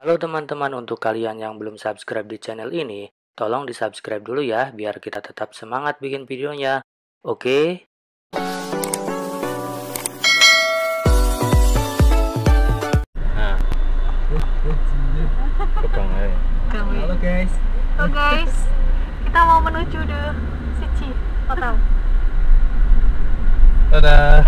Halo teman-teman, untuk kalian yang belum subscribe di channel ini, tolong di-subscribe dulu ya, biar kita tetap semangat bikin videonya. Oke? Nah, pegang aja. Halo guys. Halo guys, kita mau menuju The Sici Hotel. Dadah.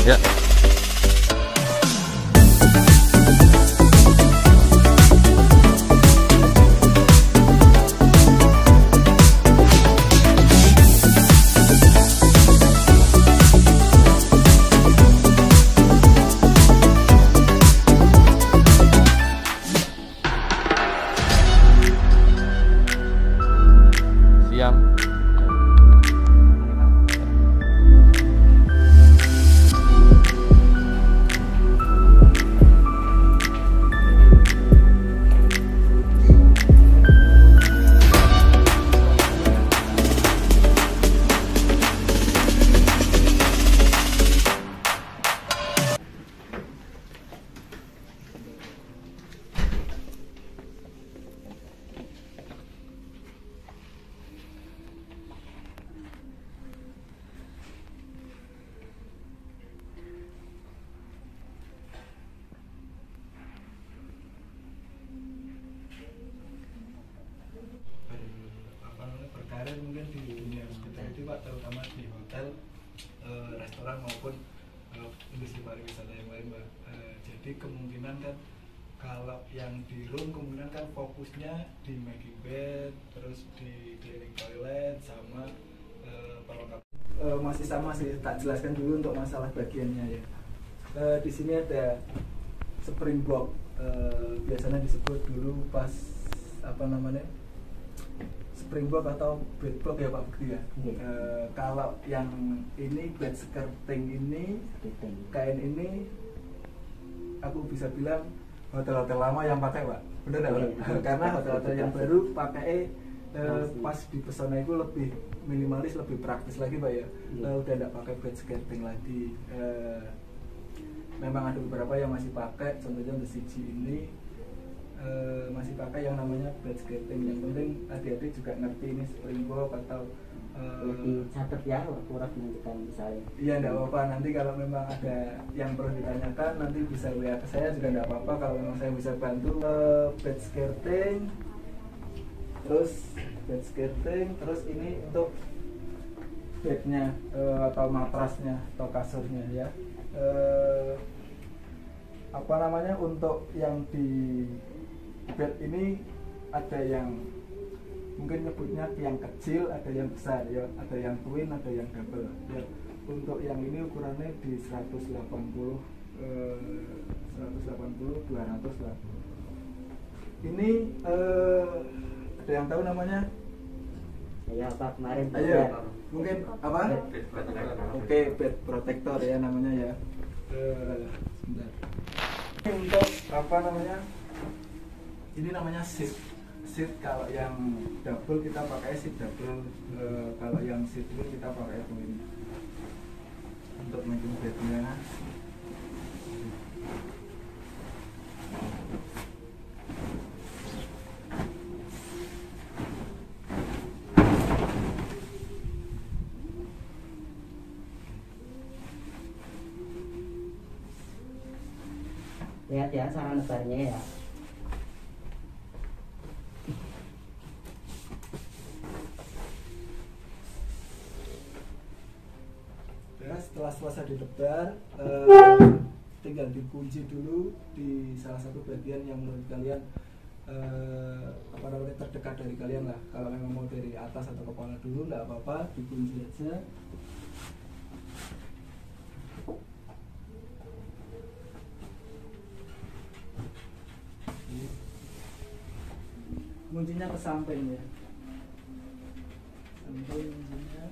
Ya. Siap. Berkarir mungkin di dunia hospitality Pak, terutama di hotel, restoran maupun industri pariwisata yang lain Pak. Jadi kemungkinan kan kalau yang di room kemungkinan kan fokusnya di making bed, terus di cleaning toilet sama perlengkapan. Masih sama sih, tak jelaskan dulu untuk masalah bagiannya ya. Di sini ada springboard, biasanya disebut dulu pas springboard atau bedboard ya Pak Bukti ya. Kalau yang ini bed skirting ini, kain ini, aku bisa bilang hotel-hotel lama yang pakai Pak, bener nggak Pak? Karena hotel-hotel yang baru pakai pas di pesona itu lebih minimalis, lebih praktis lagi Pak ya. Udah nggak pakai bed skirting lagi. Memang ada beberapa yang masih pakai, contohnya The Sici ini masih pakai yang namanya bed skirting. Yang penting adik-adik juga ngerti ini springboard atau catat ya, kurang menunjukkan misalnya. iya enggak apa-apa, nanti kalau memang ada yang perlu ditanyakan nanti bisa WA ke saya juga enggak apa-apa, kalau memang saya bisa bantu. Bed skirting, terus ini untuk bednya atau matrasnya atau kasurnya ya. Untuk yang di bed ini ada yang mungkin nyebutnya tiang kecil, ada yang besar ya, ada yang twin, ada yang double ya. Untuk yang ini ukurannya di 180 200 lah. Ini Ada yang tahu namanya? Ya apa kemarin Ayo, belajar. mungkin apa? Oke, bed protector ya namanya ya. Sebentar. Ini untuk apa namanya? Ini namanya seat. Seat kalau yang double kita pakai seat double. Kalau yang seat twin kita pakai twin. Untuk making bednya. Lihat ya cara nebarnya ya. Ya, setelah selesai dilebar, tinggal dikunci dulu di salah satu bagian yang menurut kalian apa namanya terdekat dari kalian lah. Kalau memang mau dari atas atau kepala dulu nggak apa-apa, dikunci aja. Kuncinya ke samping ya. Samping kuncinya.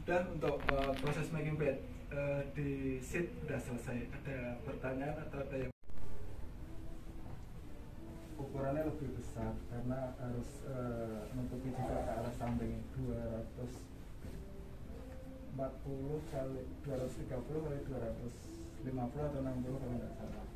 Sudah untuk proses making bed di seat sudah selesai. Ada pertanyaan atau ada yang ukurannya lebih besar karena harus menutupi juga ke arah samping 240 kali 230 kali 250 atau 60 kalau nggak salah.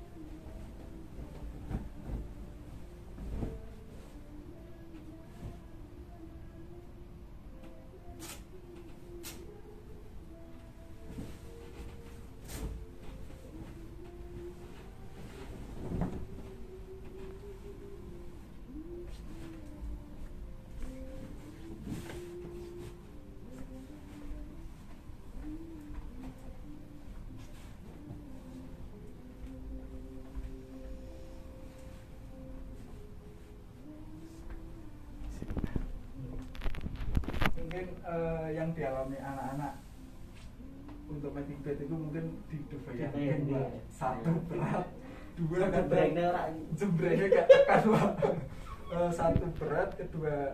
Mungkin yang dialami anak-anak untuk making bed itu mungkin dibayangkan Mbak, satu berat, dua jembreknya gak tekan Mbak. Satu berat, kedua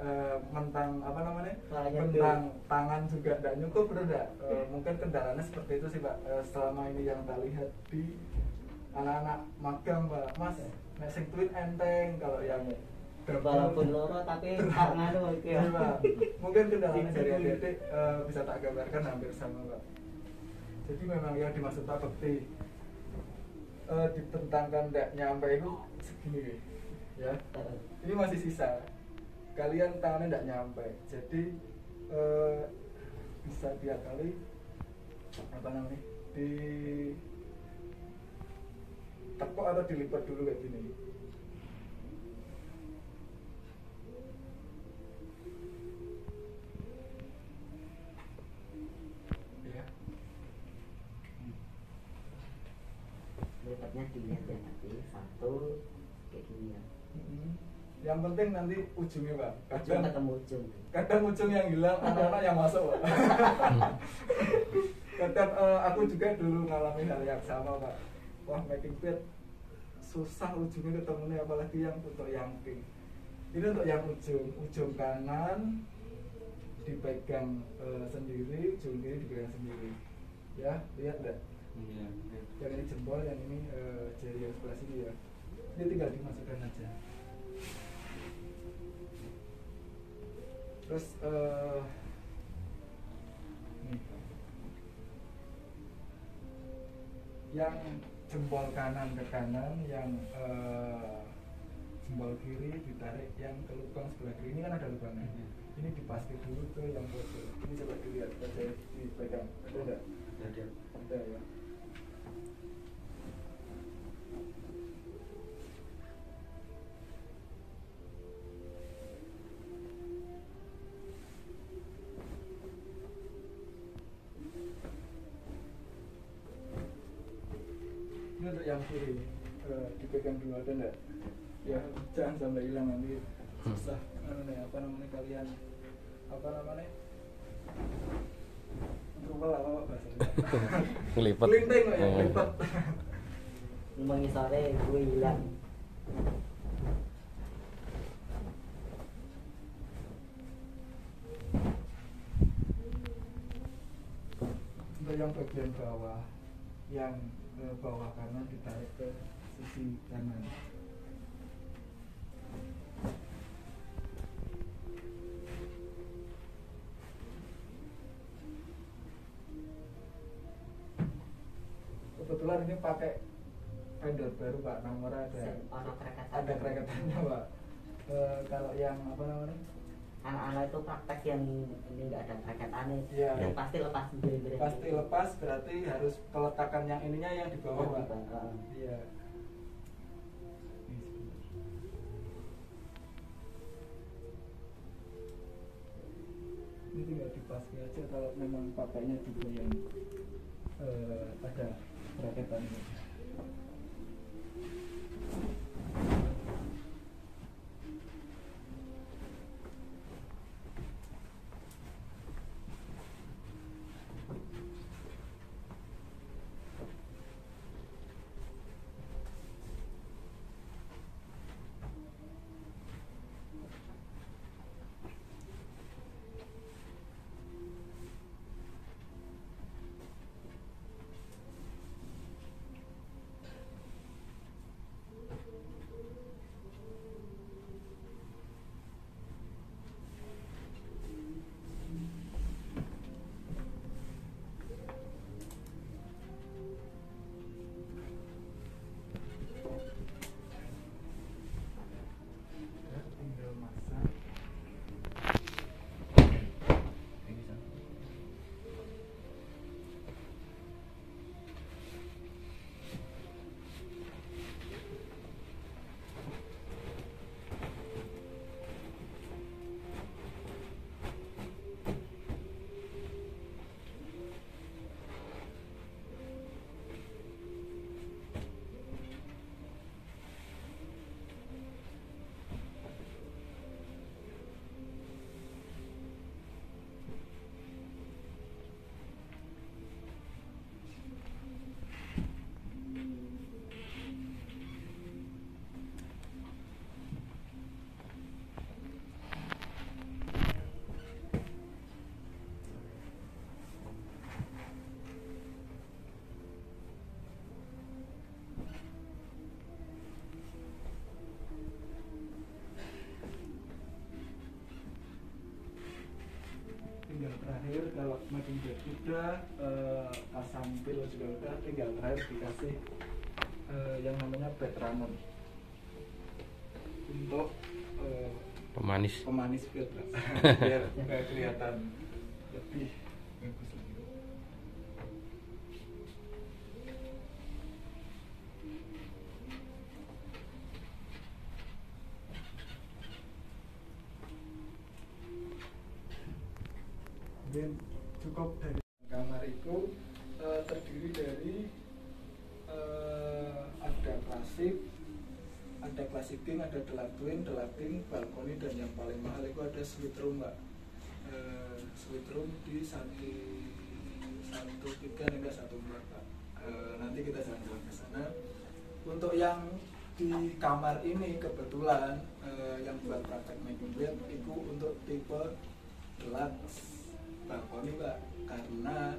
mentang apa namanya, mentang tangan juga tidak nyukup, benar tidak? Mungkin kendalanya seperti itu sih Pak. Selama ini yang tak lihat di anak-anak magang Pak, Mas, nek sing twin enteng, kalau yang Walaupun loro tapi karena itu ya. Mungkin kendalanya dari adik-adik bisa tak gambarkan hampir sama Pak. Jadi memang yang dimaksud Pak Bekti dibentangkan tidak nyampe itu segini ya. Ini masih sisa. Kalian tangannya tidak nyampe. Jadi bisa diakali apa namanya? Di tekuk atau dilipat dulu kayak gini. lipatnya dilihat ya nanti satu kayak gini ya. Yang penting nanti ujungnya Pak. Ujung ketemu ujung. Kadang ujung yang hilang, anak-anak yang masuk Pak. Kadang aku juga dulu ngalamin hal yang sama Pak. Wah, making bed susah ujungnya ketemunya, apalagi yang untuk yang pink. Ini untuk yang ujung kanan dipegang sendiri, ujung kiri dipegang sendiri. Ya, lihat enggak? Yang ini jempol, yang ini jari yang sebelah sini ya. Ini tinggal dimasukkan aja. Terus nih, yang jempol kanan ke kanan, yang jempol kiri ditarik yang ke lubang sebelah kiri. Ini kan ada lubangnya. Ini dipastiin dulu ke yang pojok. Ini coba dilihat, ada dipegang. Ada enggak? Ada ya. Ini untuk yang kiri, dipegang dulu, ada enggak? Ya, jangan sampai hilang nanti susah. Apa namanya kalian? Apa namanya? Ngepel apa bahasanya? Ngelipet. Kelinting kok ya, ngelipet. Ngomongin sore gue hilang. Untuk yang bagian bawah, yang bawah kanan ditarik ke sisi kanan. Kebetulan ini pakai vendor baru Pak, nomornya ada kerekatannya Pak. Kalau yang apa namanya? Anak-anak itu praktek yang ini nggak ada kerekatannya. Iya. Yang pasti lepas beri-beri. Pasti lepas, berarti harus peletakan yang ininya yang di bawah Pak. Iya. Ini tinggal dipasang aja kalau memang pakainya juga yang ada braketannya. Tinggal masak. Tinggal terakhir kalau makin bed udah, pasang pil juga udah, tinggal terakhir dikasih yang namanya bed runner untuk Pemanis. pemanis bed Pak. Biar nggak kelihatan lebih bagus lagi. Mungkin cukup dari kamar itu terdiri dari ada klasik king, ada deluxe, balkoni, dan yang paling mahal itu ada suite room Mbak. Suite room di 1.3 hingga 1.4 Pak. Nanti kita jalan-jalan ke sana. Untuk yang di kamar ini kebetulan yang buat praktek making bed itu untuk tipe deluxe balkoni Pak, karena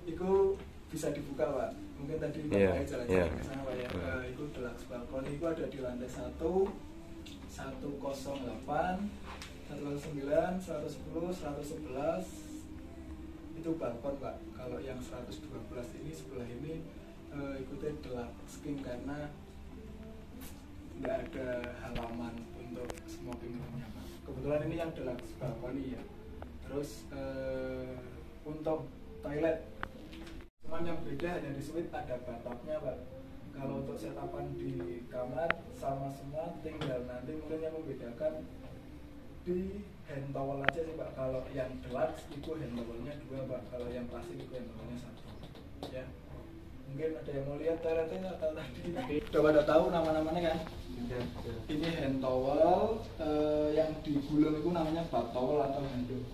itu bisa dibuka Pak. Mungkin tadi Bapak jalan-jalan ke sana Pak ya. Itu deluxe balkoni itu ada di lantai 1, 108, 109, 110, 111 itu balkon Pak. Kalau yang 112 ini sebelah ini ikuti deluxe king karena nggak ada halaman untuk smoking roomnya Pak. Kebetulan ini yang deluxe balkoni ya. Terus untuk toilet cuman yang beda hanya di suite ada bathtubnya Pak. Kalau untuk setapan di kamar sama semua, tinggal nanti mungkin yang membedakan di hand towel aja sih Pak. Kalau yang deluxe itu hand towelnya 2 Pak. Kalau yang klasik itu hand towelnya 1 ya. Mungkin ada yang mau lihat toiletnya atau tadi udah pada tahu nama-namanya kan? Ini hand towel, yang digulung itu namanya bath towel atau handuk.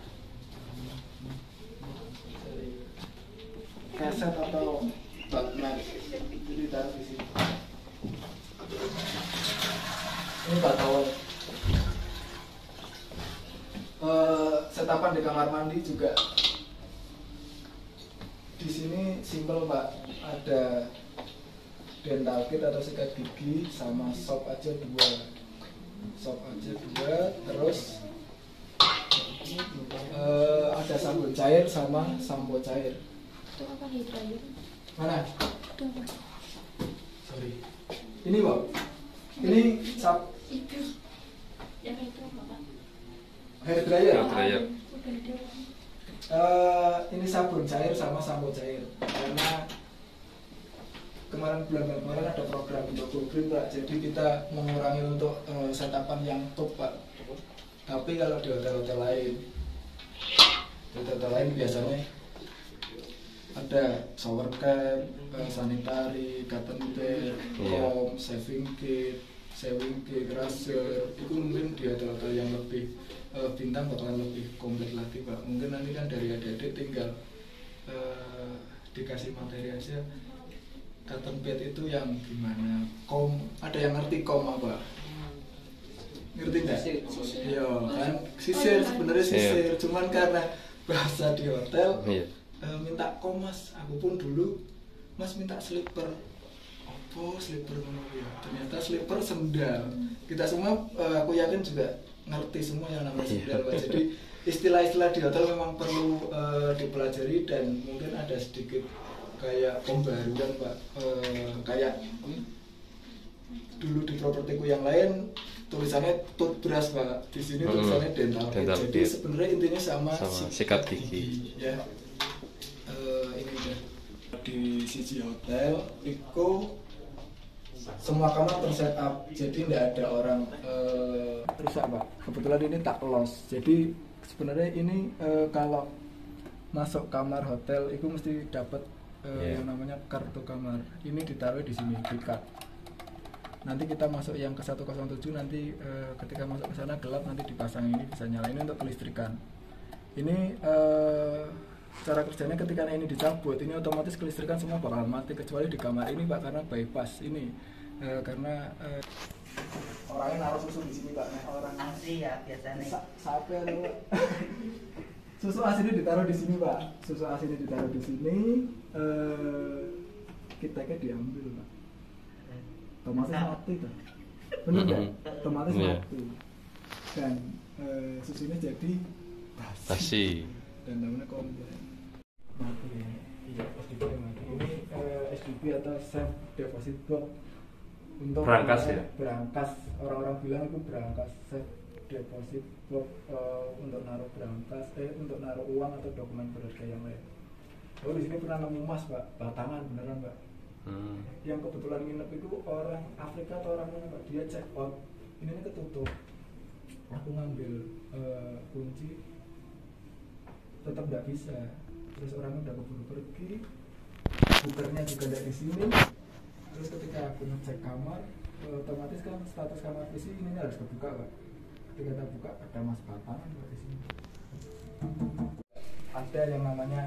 Keset atau bath mat, jadi taruh di sini. Ini bath towel. Setapan di kamar mandi juga di sini simple Pak. Ada dental kit atau sikat gigi sama sop aja 2. Terus ada sabun cair sama sampo cair. Itu apa hair dryer? Mana? Itu apa? Sorry. Ini Pak. Ini Itu. Yang itu apa Pak? hair dryer. Hair dryer. Udah ada. Ini sabun cair sama sampo cair. Karena bulan kemarin ada program untuk Go Green Pak. Jadi kita mengurangi untuk setapan yang top Pak. Tapi kalau di hotel-hotel lain biasanya ada shower cap, sanitary, cotton pad, comb, shaving kit, razor. Itu mungkin di hotel-hotel yang lebih bintang bakalan lebih komplit lagi Pak. Mungkin nanti kan dari adik-adik tinggal dikasih materi aja. Cotton pad itu yang gimana? Comb, ada yang ngerti comb apa? Ngerti nggak? Iya kan, sisir sebenarnya sisir. Cuman karena bahasa di hotel minta comb Mas. Aku pun dulu Mas minta slipper. Apa slipper ya? Ternyata slipper sendal. Kita semua aku yakin juga ngerti semua yang namanya sendal Pak. Jadi istilah-istilah di hotel memang perlu dipelajari dan mungkin ada sedikit kayak pembaruan Pak. Kayak dulu di propertiku yang lain tulisannya toothbrush Pak. Di sini tulisannya dental kit. Jadi sebenarnya intinya sama sikat gigi. Ya. Ini udah di sisi hotel itu semua kamar tersetup, jadi tidak ada orang rusak Pak. Kebetulan ini tak los, jadi sebenarnya ini kalau masuk kamar hotel itu mesti dapat yang namanya kartu kamar. Ini ditaruh di sini, di card. Nanti kita masuk yang ke 107 nanti ketika masuk ke sana gelap nanti dipasang ini bisa nyala. Ini untuk kelistrikan. Ini cara kerjanya ketika ini dicabut ini otomatis kelistrikan semua bakal mati kecuali di kamar ini Pak karena bypass ini karena orangnya naruh susu di sini Pak. Nah, orang asli ya biasanya. Sampai susu aslinya ditaruh di sini Pak. Susu aslinya ditaruh di sini. Kita diambil Pak. Otomatis mati tuh. Bener nggak? Otomatis mati. Dan susunya jadi basi. Dan namanya komplain. Mati ya. Iya, SDB mati. Ini SDB atau Safe Deposit Box. Untuk berangkas ya? Berangkas. Orang-orang bilang itu berangkas Safe Deposit Box untuk naruh berangkas, untuk naruh uang atau dokumen berharga yang lain. Oh di sini pernah nemu emas Pak, batangan beneran Pak. Yang kebetulan nginep itu orang Afrika atau orang mana Pak, dia check out, ini ketutup. Aku ngambil kunci, tetap nggak bisa. Terus orangnya udah keburu pergi, bukernya juga dari sini. Terus ketika aku ngecek kamar, otomatis kan status kamar visi ini harus kebuka Pak. Ketika kita buka ada emas batangan di sini. Ada yang namanya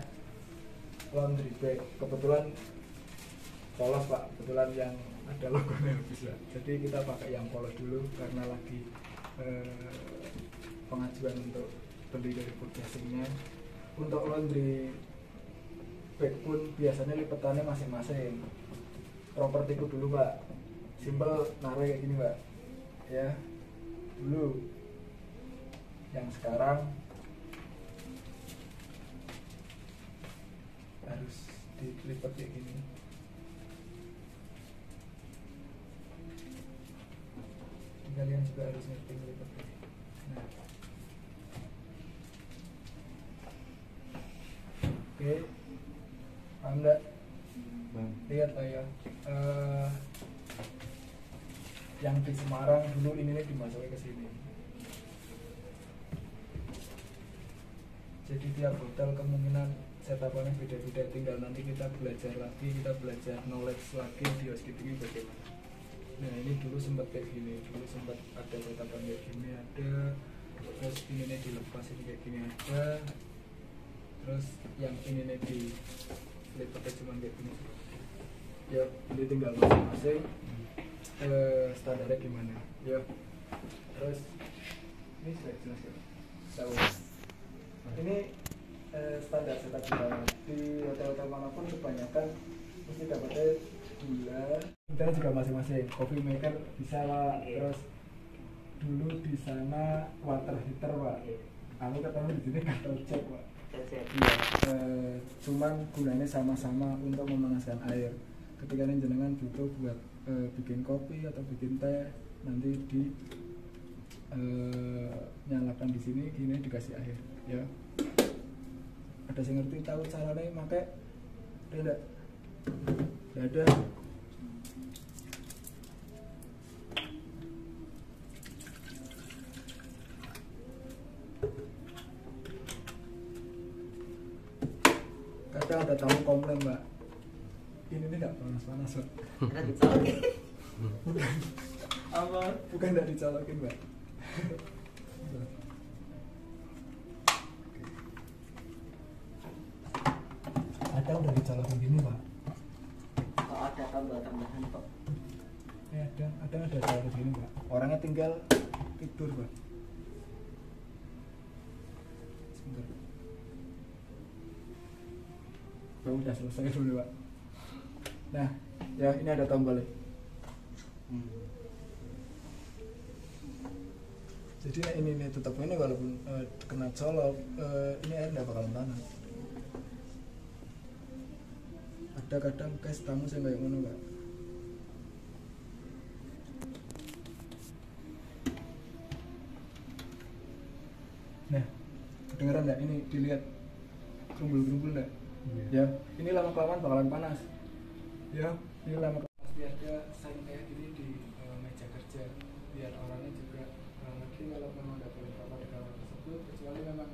laundry bag, kebetulan polos Pak, kebetulan yang ada logonya bisa. Jadi kita pakai yang polos dulu karena lagi pengajuan untuk beli dari purchasingnya. Untuk laundry bag pun biasanya lipetannya masing-masing. Propertiku dulu Pak, simple naruh kayak gini Pak, ya dulu. yang sekarang harus dilipat kayak gini. Kalian juga harus ngerti melipatnya. Nah, oke, paham nggak? Lihat lah ya. Yang di Semarang dulu ini nih dimasukin ke sini. Jadi tiap hotel kemungkinan setapannya beda-beda. Tinggal nanti kita belajar lagi, kita belajar knowledge lagi di housekeeping bagaimana. Nah ini dulu sempat kayak gini, dulu sempat ada tatapan kayak gini ada, terus ini nih dilepas ini kayak gini ada, terus yang ini nih dilipatnya cuma kayak gini. Ya ini tinggal masing-masing standarnya gimana. Ya terus ini sudah jelas ya. Tahu. Ini standar setup di hotel-hotel manapun kebanyakan mesti dapatnya gula. Kita juga masing-masing coffee maker bisa Pak. Terus dulu di sana water heater Pak. Aku ketemu di sini kettle jet Pak. Iya. Cuman gunanya sama-sama untuk memanaskan air. Ketika jenengan butuh buat bikin kopi atau bikin teh, nanti di nyalakan di sini, gini dikasih air. Ya. Ada yang ngerti tahu caranya pakai? Tidak. Tidak ada. Kadang ada tamu komplain Mbak, ini nggak panas-panas Mbak. Karena dicolokin. Apa? Bukan nggak dicolokin Mbak. Ada udah dicolokin gini Pak. Oh, ada tambah-tambahan kok. Ada colokin gini Pak. Orangnya tinggal tidur Pak. Sebentar. Udah selesai dulu Pak. Nah, ya ini ada tombolnya. Jadi ini tetap ini walaupun kena colok, ini air nggak bakalan panas. Ada kadang guys tamu saya kayak ngono Pak. Nah, kedengeran nggak? Ini dilihat gerumbul-gerumbul nggak? Ya, ini lama kelamaan bakalan panas. Ya, ini lama kelamaan biar dia saing kayak gini di meja kerja, biar orangnya juga nanti kalau memang nggak boleh apa di kamar tersebut, kecuali memang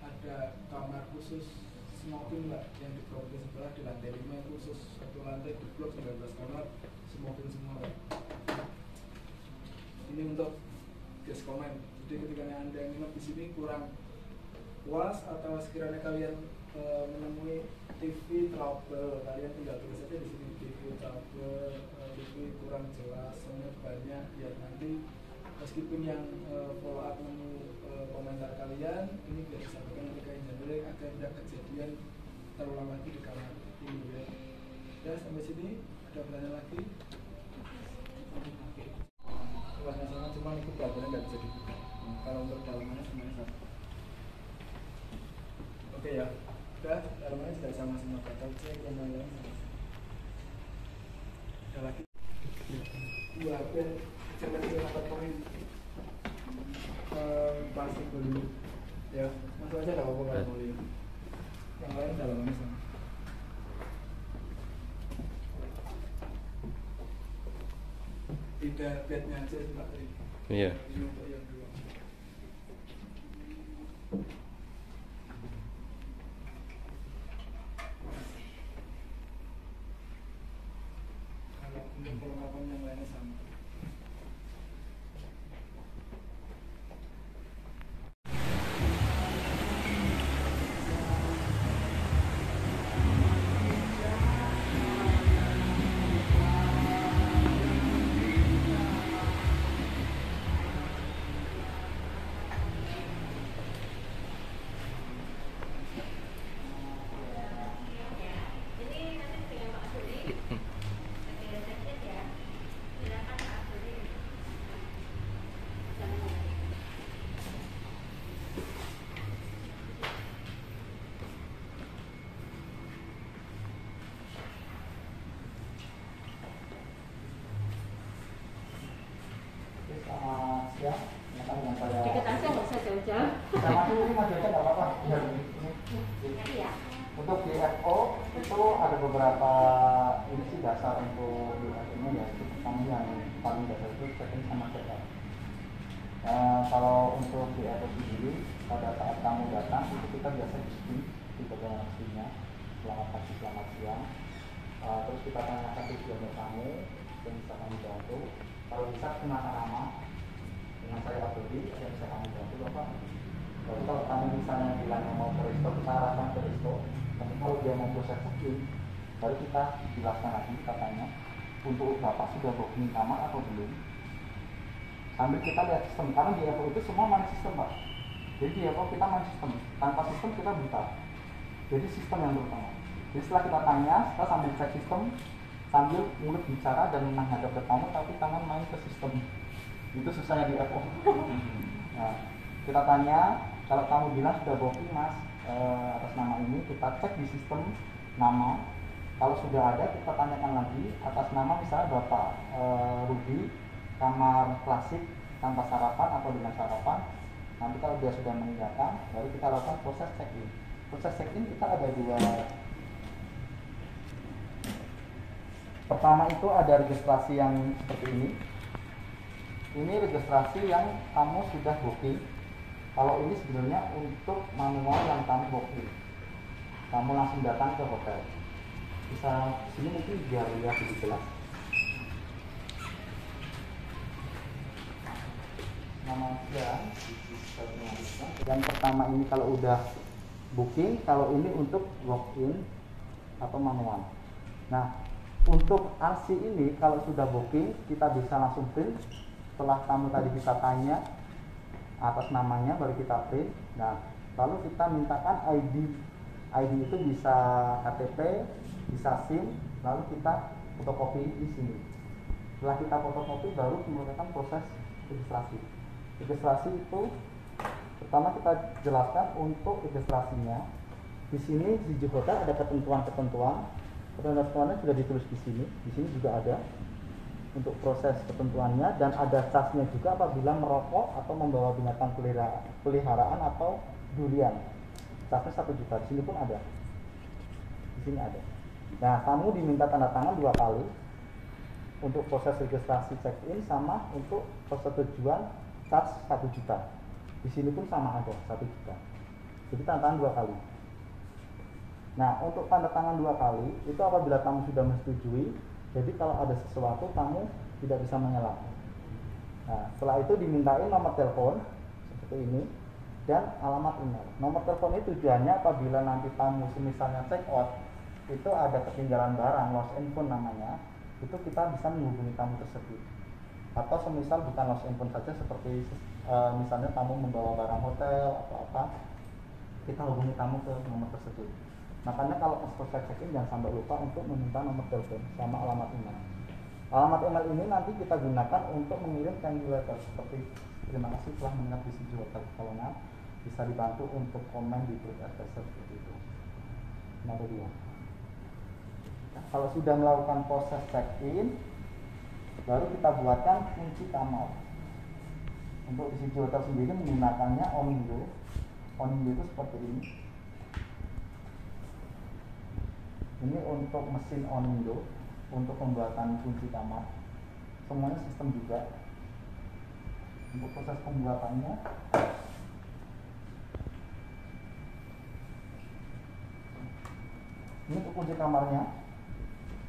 ada kamar khusus smoking Mbak yang di properti sebelah di lantai 5 khusus satu lantai di blok 19 kamar smoking semua Mbak. Ini untuk guest comment. Jadi ketika anda yang nginep di sini kurang puas atau sekiranya kalian menemui TV trouble, kalian tinggal tulis saja di sini TV trouble, TV kurang jelas, semuanya banyak. Ya nanti meskipun yang follow up menu komentar kalian ini biar disampaikan ketika yang agar tidak kejadian terulang lagi di kamar ini ya. Ya sampai sini ada pertanyaan lagi? Luasnya sama, cuma itu pelajaran nggak bisa dibuka. Kalau untuk dalamannya semuanya sama. Oke ya. Udah, dalamannya sudah sama semua, kata cek yang lain. Ada lagi? Dua HP jangan dapat poin. Pasti dulu. Ya, masuk aja nggak apa-apa kalau mau lihat. Yang lain dalamannya sama. Tidak bednya aja Mbak. Iya. Ini untuk yang dua. Kalau untuk perlengkapan yang lainnya sama. siang, silakan dengan saya. Deket aja nggak usah jauh-jauh. Saya masuk ini maju aja nggak apa-apa. Iya. Untuk DFO itu ada beberapa ini sih dasar untuk DFO-nya ya. Itu pertama yang paling dasar itu check-in sama check-out. Kalau untuk DFO sendiri pada saat kamu datang itu kita biasa di bagian aslinya selamat pagi, selamat siang. Terus kita tanyakan tujuan kamu yang bisa kami bantu. Kalau bisa kenakan nama dengan saya Abdi, yang bisa kami bantu Bapak. Lalu kalau kamu misalnya bilang mau ke resto, kita arahkan ke resto. Tapi kalau dia mau proses check-in, baru kita jelaskan lagi, kita tanya untuk Bapak sudah booking kamar atau belum. Sambil kita lihat sistem, karena di Evo itu semua main sistem Pak. Jadi di Evo kita main sistem, tanpa sistem kita buta. Jadi sistem yang terutama. Jadi setelah kita tanya, kita sambil cek sistem, sambil mulut bicara dan menghadap ke tamu, tapi tangan main ke sistem. Itu susahnya di Evo. Nah, kita tanya, kalau kamu bilang sudah booking Mas atas nama ini, kita cek di sistem nama. Kalau sudah ada, kita tanyakan lagi atas nama misalnya Bapak Rudi, kamar klasik tanpa sarapan atau dengan sarapan. Nanti kalau dia sudah mengiyakan, baru kita lakukan proses check-in. Proses check-in kita ada dua. Pertama itu ada registrasi yang seperti ini. Ini registrasi yang kamu sudah booking. Kalau ini sebenarnya untuk manual yang kamu booking. Kamu langsung datang ke hotel. Bisa sini mungkin biar lihat lebih jelas. Nama yang pertama ini kalau udah booking, kalau ini untuk walk-in atau manual. Nah, untuk RC ini kalau sudah booking kita bisa langsung print. Setelah tamu tadi kita tanya atas namanya baru kita print. Nah, lalu kita mintakan ID itu bisa KTP, bisa SIM, lalu kita fotokopi di sini. Setelah kita fotokopi baru melakukan proses registrasi. Registrasi itu pertama kita jelaskan untuk registrasinya. Di sini di hotel ada ketentuan-ketentuannya sudah ditulis di sini. Di sini juga ada untuk proses ketentuannya dan ada charge-nya juga apabila merokok atau membawa binatang peliharaan atau durian. Charge-nya 1 juta. Di sini pun ada. Di sini ada. Nah, kamu diminta tanda tangan 2 kali untuk proses registrasi check-in sama untuk proses tujuan charge 1 juta. Di sini pun sama ada 1 juta. Jadi tanda tangan 2 kali. Nah, untuk tanda tangan 2 kali itu apabila kamu sudah menyetujui. Jadi kalau ada sesuatu kamu tidak bisa mengelak. Nah, setelah itu dimintain nomor telepon seperti ini dan alamat email. Nomor telepon itu tujuannya apabila nanti tamu misalnya check out itu ada ketinggalan barang, lost and found namanya, itu kita bisa menghubungi tamu tersebut. Atau semisal bukan lost and found saja seperti misalnya tamu membawa barang hotel atau apa, kita hubungi tamu ke nomor tersebut. Makanya kalau pas check-in jangan sampai lupa untuk meminta nomor telepon sama alamat email. Alamat email ini nanti kita gunakan untuk mengirim thank you letter seperti terima kasih telah menginap di Siji Hotel Pekalongan, bisa dibantu untuk komen di TripAdvisor seperti itu. Nah, itu dia. Nah, kalau sudah melakukan proses check-in, baru kita buatkan kunci kamar. Untuk di Siji Hotel sendiri menggunakannya Onindo. Onindo itu seperti ini. Ini untuk mesin Onindo untuk pembuatan kunci kamar. Semuanya sistem juga. Untuk proses pembuatannya ini untuk kunci kamarnya.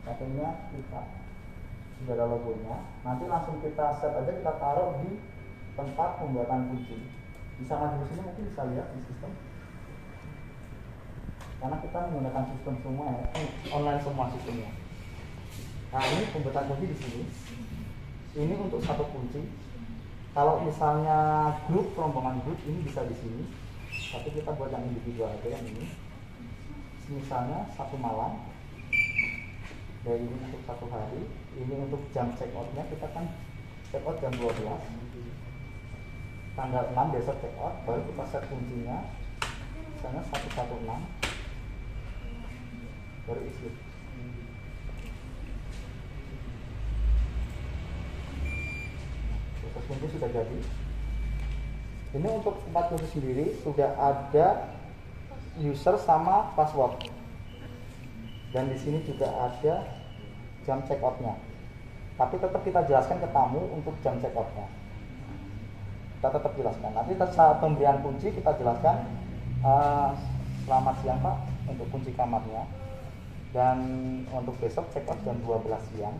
Katanya kita sudah ada logonya. Nanti langsung kita set aja, kita taruh di tempat pembuatan kunci. Bisa maju ke sini mungkin bisa lihat di sistem. Karena kita menggunakan sistem semua ya, online semua sistemnya. Nah, ini pembuatan kunci di sini. Ini untuk satu kunci. Kalau misalnya grup, rombongan grup ini bisa di sini. Tapi kita buat yang individual aja yang ini. Misalnya 1 malam. Dari ini untuk 1 hari. Ini untuk jam check outnya kita kan check out jam 12. Tanggal 6 besok check out, baru kita set kuncinya. Misalnya 116. Baru isi. Proses kunci sudah jadi. Ini untuk tempat kunci sendiri sudah ada user sama password. Dan di sini juga ada jam check out-nya. Tapi tetap kita jelaskan ke tamu untuk jam check out-nya. Kita tetap jelaskan. Nanti saat pemberian kunci kita jelaskan, selamat siang Pak untuk kunci kamarnya. Dan untuk besok check out jam 12 siang.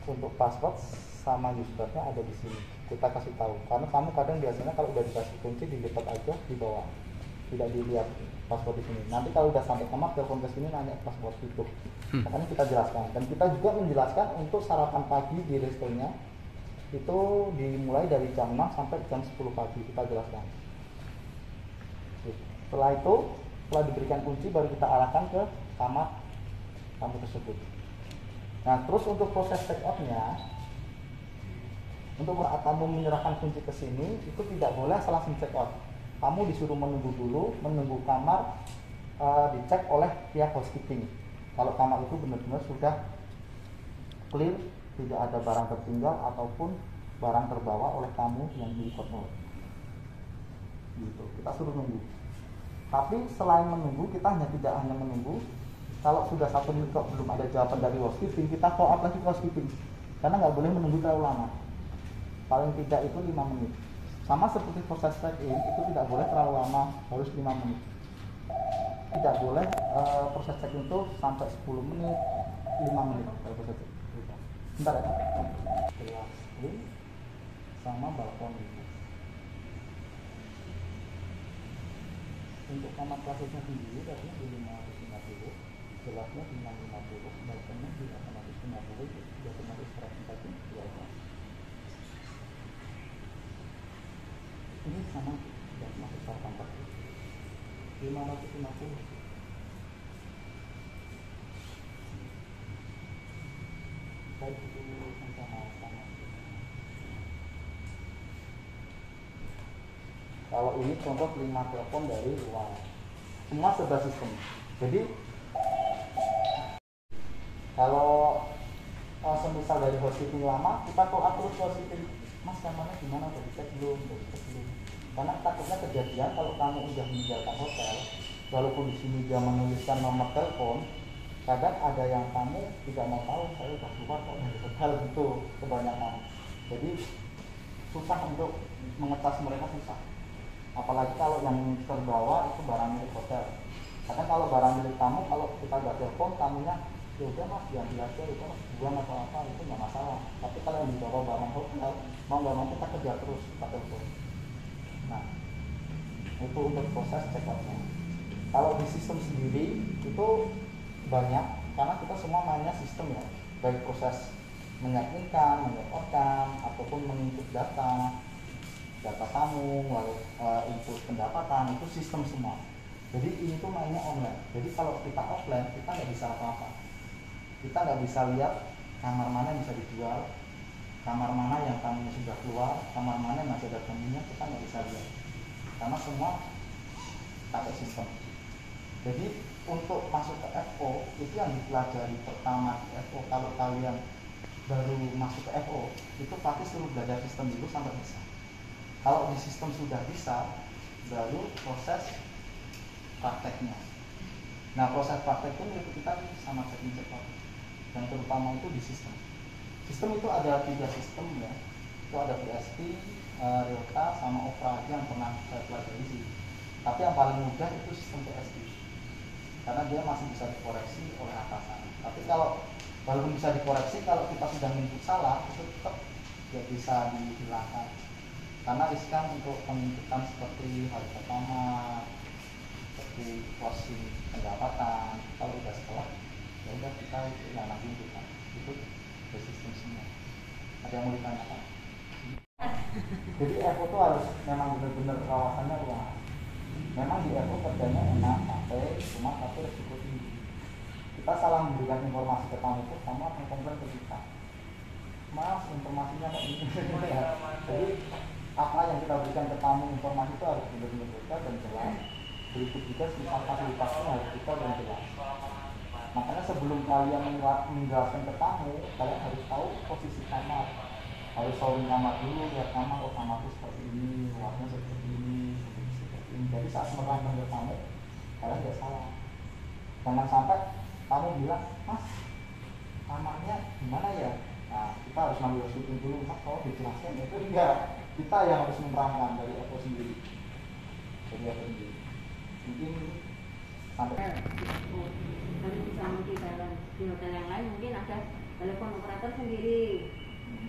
Untuk password sama usernya ada di sini. Kita kasih tahu. Karena tamu kadang biasanya kalau udah dikasih kunci dilipat aja di bawah. Tidak dilihat password di sini. Nanti kalau udah sampai kamar telepon ke sini nanya password itu. Makanya kita jelaskan. Dan kita juga menjelaskan untuk sarapan pagi di restonya itu dimulai dari jam 6 sampai jam 10 pagi kita jelaskan. Setelah itu, setelah diberikan kunci baru kita arahkan ke kamar tamu tersebut. Nah, terus untuk proses check out-nya, untuk kamu menyerahkan kunci ke sini itu tidak boleh langsung check out. Kamu disuruh menunggu dulu, menunggu kamar dicek oleh pihak housekeeping. Kalau kamar itu benar-benar sudah clear, tidak ada barang tertinggal ataupun barang terbawa oleh tamu yang di hotel. Gitu, kita suruh nunggu. Tapi selain menunggu, kita tidak hanya menunggu. Kalau sudah 1 menit kok belum ada jawaban dari housekeeping, kita follow up lagi ke housekeeping. Karena nggak boleh menunggu terlalu lama. Paling tidak itu 5 menit. Sama seperti proses check-in, itu tidak boleh terlalu lama, harus 5 menit. Tidak boleh proses check-in itu sampai 10 menit, 5 menit kalau proses check-in. Bentar ya. Gelas clean sama balkon ini. Untuk kamar klasisnya sendiri tadinya di 550, gelasnya di 650, balkonnya di 850, itu sudah termasuk 140 2 ini sama sudah masuk sarapan pagi 550. Baik itu sama. Kalau ini contoh 5 telepon dari luar, semua serba sistem. Jadi kalau semisal dari housekeeping lama, kita call up terus housekeeping, Mas kamarnya gimana, udah dicek belum? Karena takutnya kejadian kalau kamu udah meninggalkan hotel, walaupun di sini dia menuliskan nomor telepon, kadang ada yang kamu tidak mau tahu, saya udah keluar kok dari hotel gitu kebanyakan. Jadi susah untuk mengecas mereka, susah. Apalagi kalau yang terbawa itu barang milik hotel. Karena kalau barang milik kamu, kalau kita nggak telepon, tamunya ya udah Mas ganti aja, itu Mas buang atau apa, itu nggak masalah. Tapi kalau yang dibawa barang hotel, mau nggak mau kita kejar terus, kita telepon. Nah, itu untuk proses check out-nya. Kalau di sistem sendiri itu banyak, karena kita semua mainnya sistem ya, baik proses menyakinkan, menyetorkan, ataupun menginput data tamu, lalu input pendapatan, itu sistem semua. Jadi ini tuh mainnya online. Jadi kalau kita offline, kita nggak bisa apa-apa. Kita nggak bisa lihat kamar mana yang bisa dijual, kamar mana yang tamunya sudah keluar, kamar mana yang masih ada tamunya, kita nggak bisa lihat. Karena semua pakai sistem. Jadi untuk masuk ke FO, itu yang dipelajari pertama di FO. Kalau kalian baru masuk ke FO, itu pasti suruh belajar sistem dulu sampai bisa. Kalau di sistem sudah bisa, baru proses prakteknya. Nah, proses praktek itu kita sama check-in check-out. Dan terutama itu di sistem. Sistem itu ada 3 sistem ya. Itu ada PSP, Realta, sama Opera aja yang pernah saya pelajari sih. Tapi yang paling mudah itu sistem PSP. Karena dia masih bisa dikoreksi oleh atasan. Tapi kalau walaupun bisa dikoreksi, kalau kita sudah input salah, itu tetap tidak bisa dihilangkan. Karena riskan untuk penginputan seperti harga kamar, seperti closing pendapatan. Kalau udah setelah, ya udah kita yang nanti inputan itu dari sistem semua. Ada yang mau ditanyakan? Jadi FO itu harus memang benar-benar kawasannya luas. Memang di FO kerjanya enak, cuma tapi resiko tinggi. Kita salah memberikan informasi ke tamu itu, kamu akan komplain ke kita. Mas, informasinya kok ini. Jadi apa yang kita berikan ke tamu, informasi itu harus benar-benar detail dan jelas. Berikut juga sifat fasilitasnya harus detail dan jelas. Makanya sebelum kalian menjelaskan ke tamu, kalian harus tahu posisi kamar. harus showing kamar dulu, lihat kamar, oh kamar itu seperti ini, luasnya seperti ini, seperti ini. Jadi saat menerangkan ke kamu, kalian nggak salah. Jangan sampai kamu bilang, mas kamarnya gimana ya? Nah, kita harus ngambil syuting dulu, mas kalau dijelaskan itu enggak, kita yang harus menerangkan dari aku sendiri, dari aku sendiri. Mungkin sampai kalau misalnya di hotel yang lain mungkin ada telepon operator sendiri,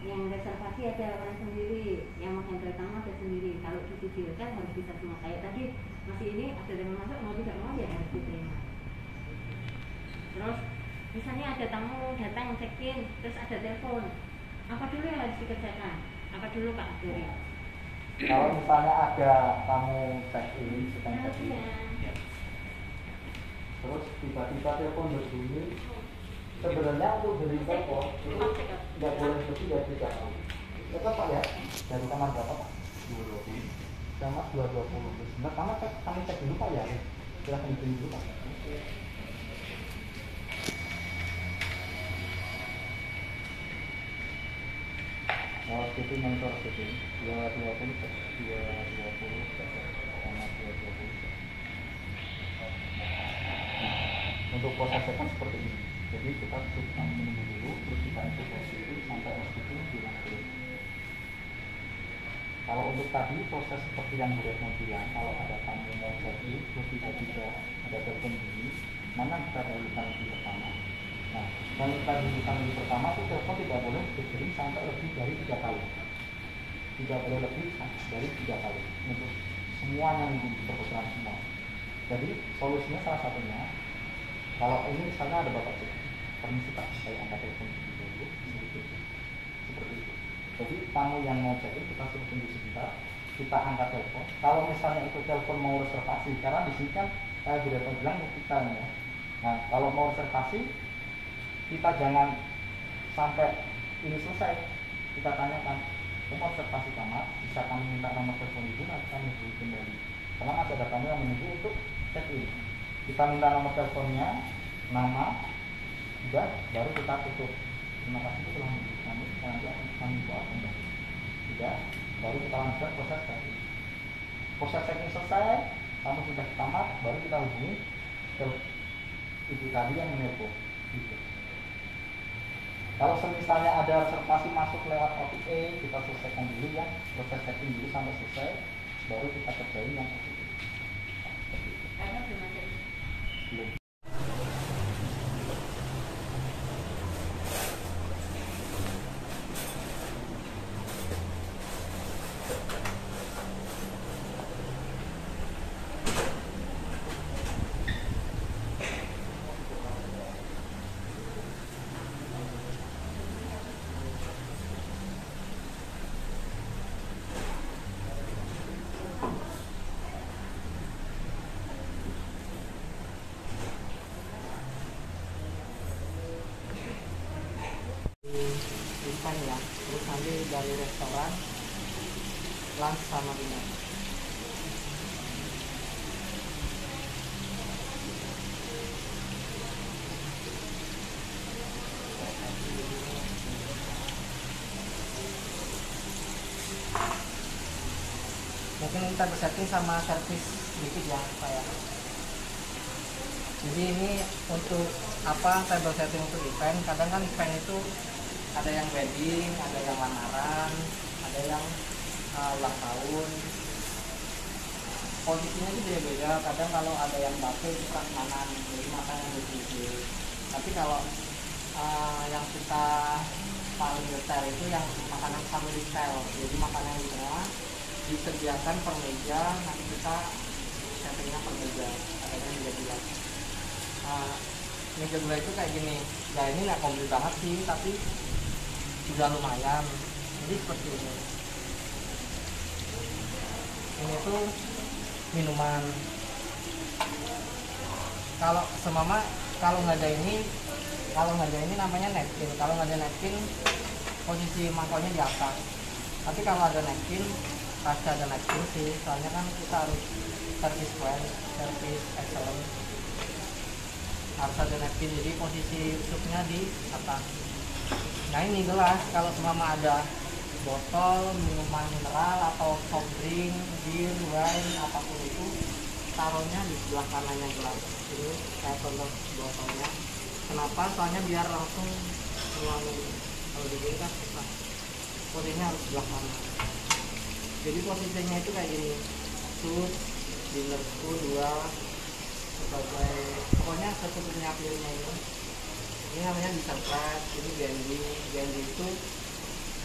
yang reservasi ada orang sendiri, yang menghandle tamu ada sendiri. Kalau di hotel harus bisa semua. Kayak tadi masih ini ada yang masuk, mau tidak mau ya harus diterima. Terus misalnya ada tamu datang check-in, terus ada telepon, apa dulu yang harus dikerjakan? Apa dulu Kak Dori? Kalau misalnya ada tamu check-in, sedang check-in, terus tiba-tiba telepon berbunyi, sebenarnya untuk beri telepon itu nggak boleh lebih dari 3 kali. Tetap Pak ya, dari kamar berapa Pak? 220. Kamar 220. Sebentar kami cek dulu Pak ya. Silahkan diberi dulu Pak. Oh, itu monitor itu 220 cek 220 cek kamar 220. Untuk prosesnya kan seperti ini. Jadi kita cukup menunggu dulu, terus kita eksekusi itu sampai SPP bilang dulu. Kalau untuk tadi proses seperti yang Bu Retno bilang, kalau ada tamu mau jadi, terus tiba-tiba ada telepon bunyi, mana kita dahulukan di pertama. Nah, kalau kita dahulukan di pertama itu telepon tidak boleh berdering sampai lebih dari 3 kali. Tidak boleh lebih dari 3 kali untuk semuanya yang diperlukan semua. Jadi solusinya salah satunya, kalau ini misalnya ada bapak cek, permisi Pak, saya angkat telepon dulu, seperti itu. Jadi tamu yang mau check-in kita suruh tunggu sebentar, kita angkat telepon. Kalau misalnya itu telepon mau reservasi, karena di sini kan saya sudah bilang kita ya. Nah, kalau mau reservasi, kita jangan sampai ini selesai. Kita tanyakan, mau reservasi kamar, bisa kami minta nomor telepon ibu, nanti kami hubungi kembali. Karena masih ada tamu yang menunggu untuk check-in. Kita minta nomor teleponnya, nama, sudah, baru kita tutup. Terima kasih telah menghubungi kami, nanti kami buat kembali. Sudah, baru kita lanjutkan proses check-in. Proses check-in selesai, kamu sudah di kamar, baru kita hubungi ke ibu tadi yang menelpon. Gitu. Kalau misalnya ada reservasi masuk lewat OTA, kita selesaikan dulu ya, proses check-in dulu sampai selesai, baru kita kerjain yang OTA. Karena belum ada Belum. Ikan ya, terus nanti dari restoran lunch sama dinner. Mungkin kita bersetting sama servis sedikit ya Pak ya. Jadi ini untuk apa table setting untuk event. Kadang kan event itu ada yang wedding, ada yang lamaran, ada yang ulang tahun. Posisinya itu beda-beda. Kadang kalau ada yang buffet itu prasmanan, jadi makanan yang gede. Tapi kalau yang kita paling detail itu yang makanan family style. Jadi makanan yang di tengah disediakan per meja, nanti kita settingnya per meja. Adanya meja dua. Meja dua itu kayak gini. Ya ini nggak komplit banget sih, tapi sudah lumayan. Jadi seperti ini. Ini tuh minuman. Kalau semama kalau nggak ada ini namanya napkin. Kalau nggak ada napkin, posisi mangkoknya di atas. Tapi kalau ada napkin, pasti ada napkin sih. Soalnya kan kita harus service well, service excellent. Harus ada napkin. Jadi posisi supnya di atas. Nah ini gelas, kalau semama ada botol minuman mineral atau soft drink, bir, wine, apapun itu taruhnya di sebelah kanannya gelas. Ini saya contoh botolnya. Kenapa? Soalnya biar langsung melalui. Kalau begini kan susah. Posisinya harus sebelah kanan. Jadi posisinya itu kayak gini. Sus, dinner spoon 2 sebagai pokoknya secukupnya pilihnya ini. Ini namanya dessert, ini BND itu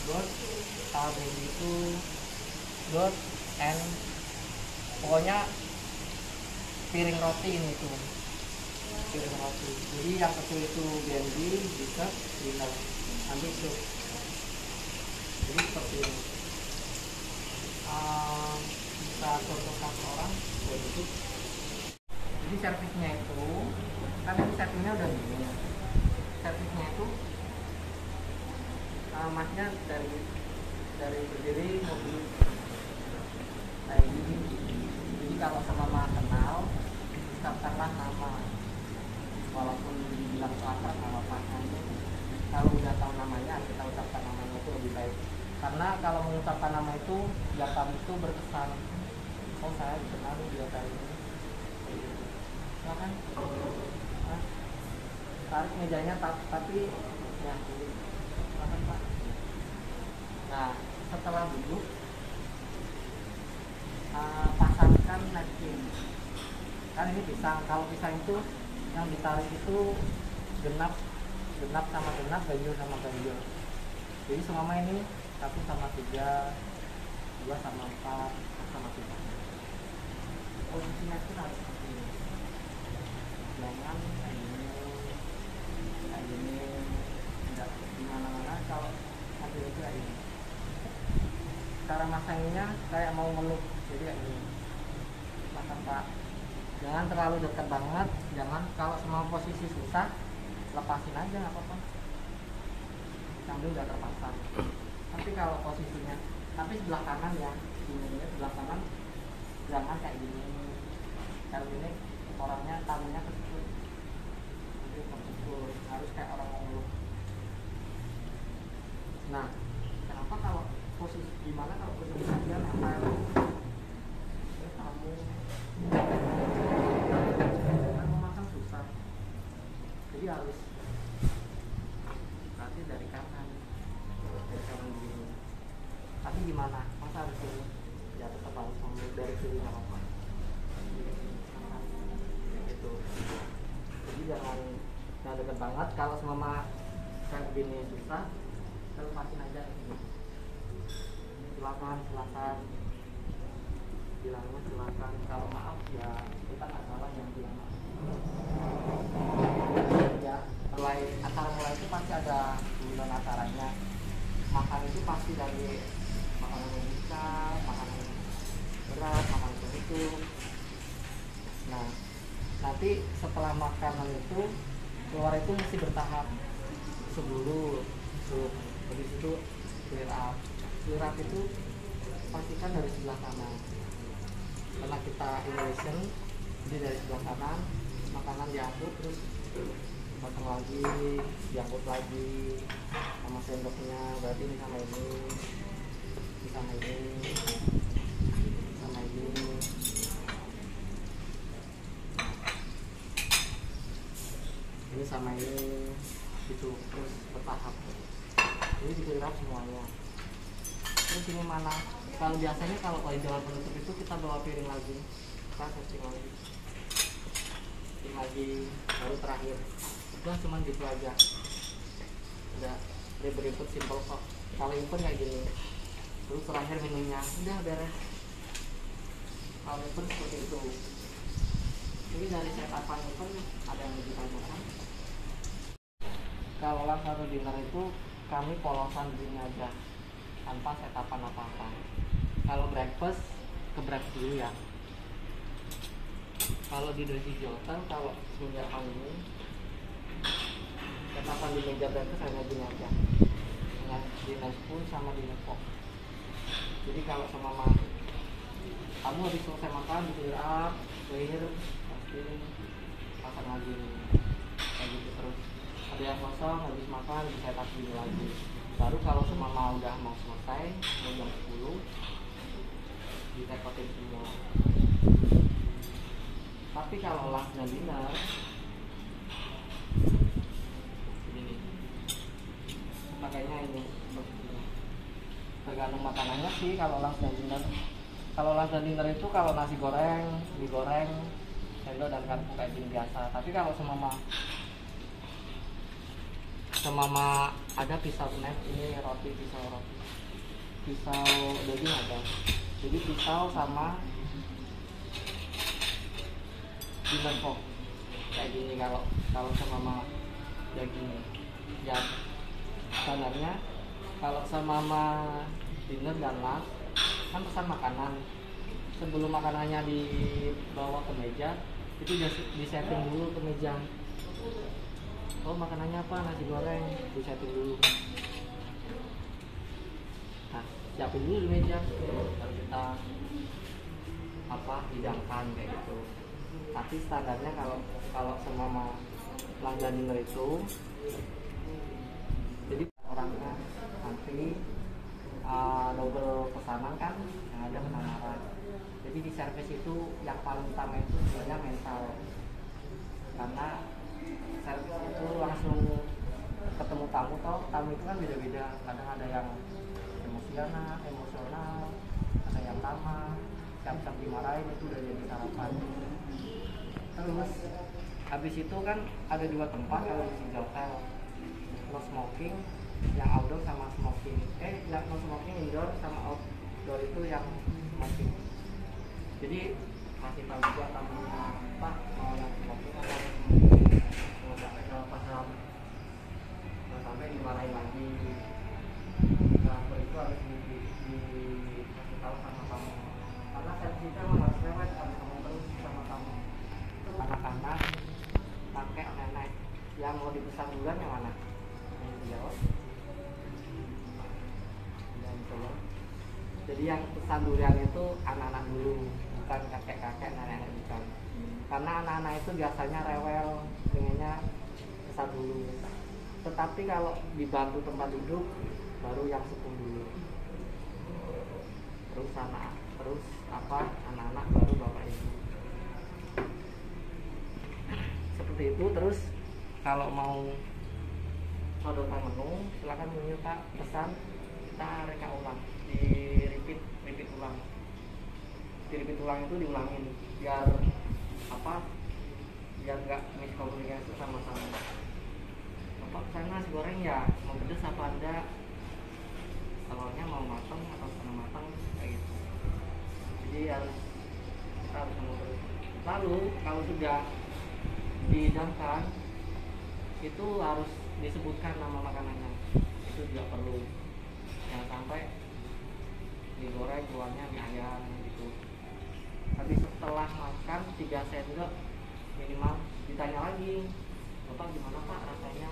good, BND itu good, and pokoknya piring roti ini tuh, piring roti. Jadi yang kecil itu BND, dessert, dinner, nanti soup. Jadi seperti ini. Bisa contoh satu orang begitu. Jadi servisnya itu kan ini servisnya udah gini. Servisnya itu masnya dari berdiri mobil kayak gini. Jadi kalau sama kenal ucapkanlah nama, walaupun dibilang akrab nggak apa-apa. Kalau udah tahu namanya kita ucapkan namanya itu lebih baik, karena kalau mengucapkan nama itu biar kami itu berkesan, oh saya dikenal dia kayak ini. Silakan tarik mejanya tapi ya silakan Pak. Nah setelah duduk pasangkan napkin. Kan ini pisang, kalau pisang itu yang ditarik itu genap sama genap, ganjil sama ganjil. Jadi selama ini 1 sama 3, 2 sama 4, 4 sama 5. Posisinya itu harus seperti ini. Jangan kayak gini, tidak di mana-mana. Kalau hasil itu kayak ini. Cara masangnya kayak mau ngeluk, jadi kayak gini. Makan Pak. Jangan terlalu dekat banget, jangan. Kalau semua posisi susah, lepasin aja nggak apa-apa. Sambil udah terpasang. Tapi kalau posisinya, tapi sebelah kanan ya, ini sebelah kanan, jangan kayak gini. Kalau ini orangnya tamunya ke situ, harus kayak orang ngomong. Nah, kenapa kalau posisi gimana kalau posisi dia nempel tamu kan memasang susah, jadi harus nanti dari kanan begini. Tapi gimana? Masa harus ini? Ya tetap harus ngambil dari kiri nggak apa-apa. Gitu. Jadi jangan deket banget. Kalau semua kayak begini susah, lepasin aja. Silakan bilangnya silakan. Kalau maaf ya kita nggak salah yang bilang maaf. Ya acara mulai itu pasti ada bulan acaranya. Makan itu pasti dari makanan Indonesia, makanan berat, makanan itu. Nah nanti setelah makanan itu keluar itu mesti bertahap. Sup dulu, habis itu clear up. Clear up itu pastikan dari sebelah kanan. Karena kita Indonesian, jadi dari sebelah kanan makanan diangkut terus potong lagi, diangkut lagi sama sendoknya. Berarti ini sama ini, sama ini, sama ini. Ini sama ini, gitu terus bertahap. Ini dikirap semuanya. Terus ini mana? Kalau biasanya kalau jalan penutup itu kita bawa piring lagi, kita setting lagi, baru terakhir. Udah cuman gitu aja. Udah ribet-ribet simple kok. Kalau impun kayak gini. Terus terakhir minumnya, udah beres. Kalau impun seperti itu. Ini dari setapan impun ada yang lebih tanyakan. Kalau lunch atau dinner itu kami polosan begini aja, tanpa setapan apa-apa. Kalau breakfast ke breakfast dulu ya. Kalau di Doji Hotel, kalau semenjak tahun ini setapan di meja breakfast hanya gini aja, dengan dinner spoon sama dinner fork. Jadi kalau sama kamu habis selesai makan, clear up, clear, pasti makan lagi kayak gitu terus. Ada yang kosong habis makan bisa tak gini lagi. Baru kalau semama udah mau selesai jam 10 ditekotin semua. Tapi kalau lunch dan dinner ini pakainya ini tergantung makanannya sih. Kalau lunch dan dinner, itu kalau nasi goreng, mie goreng, sendok dan kartu kayak gini biasa. Tapi kalau semama ada pisau snack, ini pisau daging ada. Jadi pisau sama dinner fork kayak gini kalau semama daging. Ya standarnya kalau semama dinner dan lunch kan pesan makanan. Sebelum makanannya dibawa ke meja, itu di setting dulu ke meja. Oh, makanannya apa? Nasi goreng, di setting dulu. Nah, siapin dulu di meja, baru kita hidangkan kayak gitu. Tapi standarnya kalau semama lunch dan dinner itu, jadi orangnya nanti double pesanan kan yang ada penamaran. Jadi di servis itu yang paling utama itu sebenarnya mental, karena servis itu langsung ketemu tamu itu kan beda-beda. Kadang ada yang emosional, ada yang lama, siap-siap dimarahin, itu udah jadi sarapan. Terus habis itu kan ada 2 tempat kalau di single hotel, no smoking yang outdoor sama smoking. No smoking indoor sama outdoor itu yang smoking. Jadi masih tahu juga tamunya Pak mau yang smoking atau mau sampai ke paham, mau sampai dimarahin lagi. Nah, itu harus dikasih tahu sama tamu, karena servis itu memang harus lewat, harus ngomong terus sama tamu. Anak-anak, kakek, nenek yang mau dipesan duluan yang mana? Yang dijawab. Jadi yang pesan durian itu anak-anak dulu, bukan kakek-kakek, nenek-nenek, bukan. Karena anak-anak itu biasanya rewel, pengennya pesan dulu. Tetapi kalau dibantu tempat duduk, baru yang sepuh dulu. Terus anak-anak baru bapak ibu. Seperti itu. Terus kalau mau sodokan menu, silakan menu Pak, pesan, kita reka ulang, di repeat ulang. Di repeat ulang itu diulangin biar nggak miskomunikasi sama-sama. Bapak pesan nasi goreng ya, mau pedas apa enggak, telurnya mau matang atau setengah matang, kayak gitu. Jadi kita harus ngomong terus. Lalu kalau sudah dihidangkan, itu harus disebutkan nama makanannya. Itu juga perlu. Jangan sampai digoreng keluarnya mie ayam gitu. Tapi setelah makan 3 sendok minimal ditanya lagi, Bapak gimana Pak rasanya?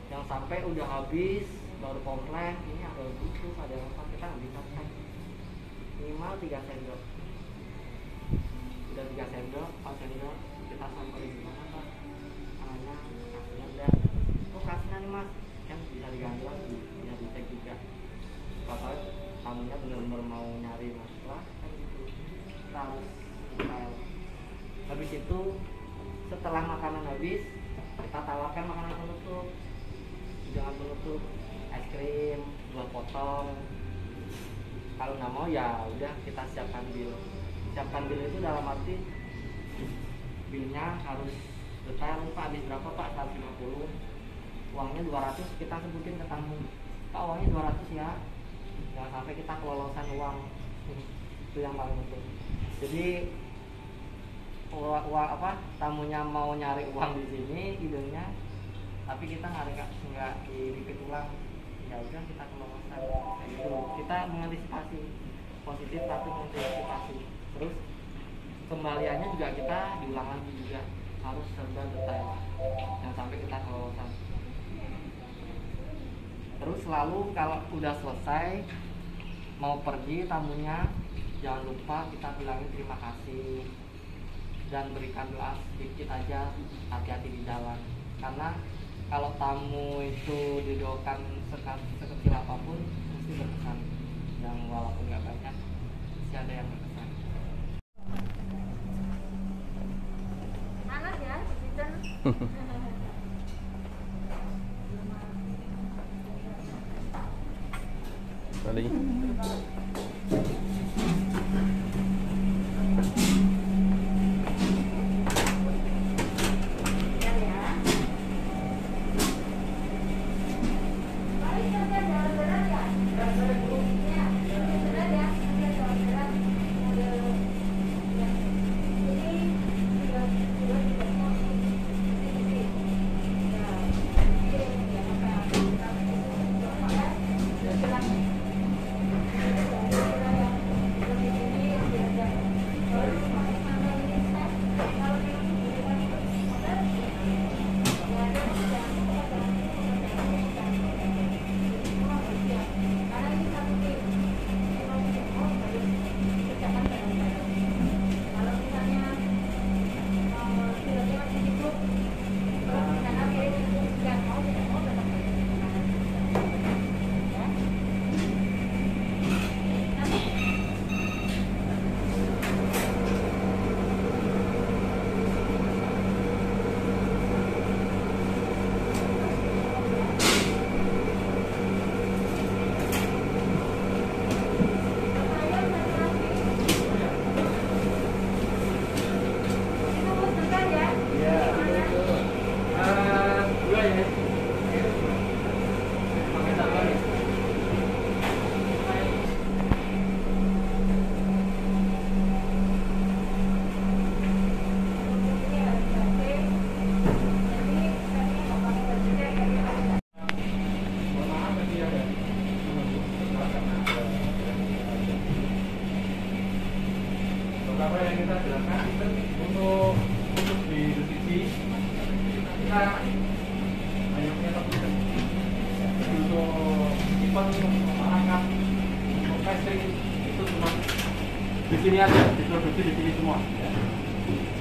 Yang sampai udah habis baru komplain, ini ada busuk, ada apa, kita nggak bisa kan. Minimal 3 sendok. Udah 3 sendok, 4 sendok, kita sampai gimana Pak? Anaknya kasihnya udah, kasihnya nih Mas, kan bisa diganti lagi, bisa dicek juga. Kalau tamunya benar-benar mau nyari masalah kan gitu. Kita harus detail. Habis itu setelah makanan habis, kita tawarkan makanan penutup. Jangan penutup es krim, buah potong. Kalau nggak mau ya udah, kita siapkan bill. Siapkan bill itu dalam arti billnya harus detail. Pak habis berapa Pak? 150. Uangnya 200, kita sebutin ke tamu, Pak uangnya 200 ya. Jangan sampai kita kelolosan uang. Itu yang paling penting. Jadi tamunya mau nyari uang di sini idenya, tapi kita nggak di ulang, ya udah kita kelolosan. Gitu. Kita mengantisipasi positif tapi mengantisipasi. Terus kembaliannya juga kita diulang lagi juga, harus serba detail, jangan sampai kita kelolosan. Terus selalu kalau udah selesai mau pergi tamunya, jangan lupa kita bilangin terima kasih dan berikan doa sedikit aja, hati-hati di jalan. Karena kalau tamu itu didoakan sekecil apapun mesti berkesan, yang walaupun nggak banyak pasti ada yang berkesan. Panas ya, season. Kali. Pertama yang kita jelaskan untuk di sisi kita hanya punya satu sistem. Untuk event, untuk masyarakat, untuk casting itu cuma di sini aja, diproduksi di sini semua. Ya.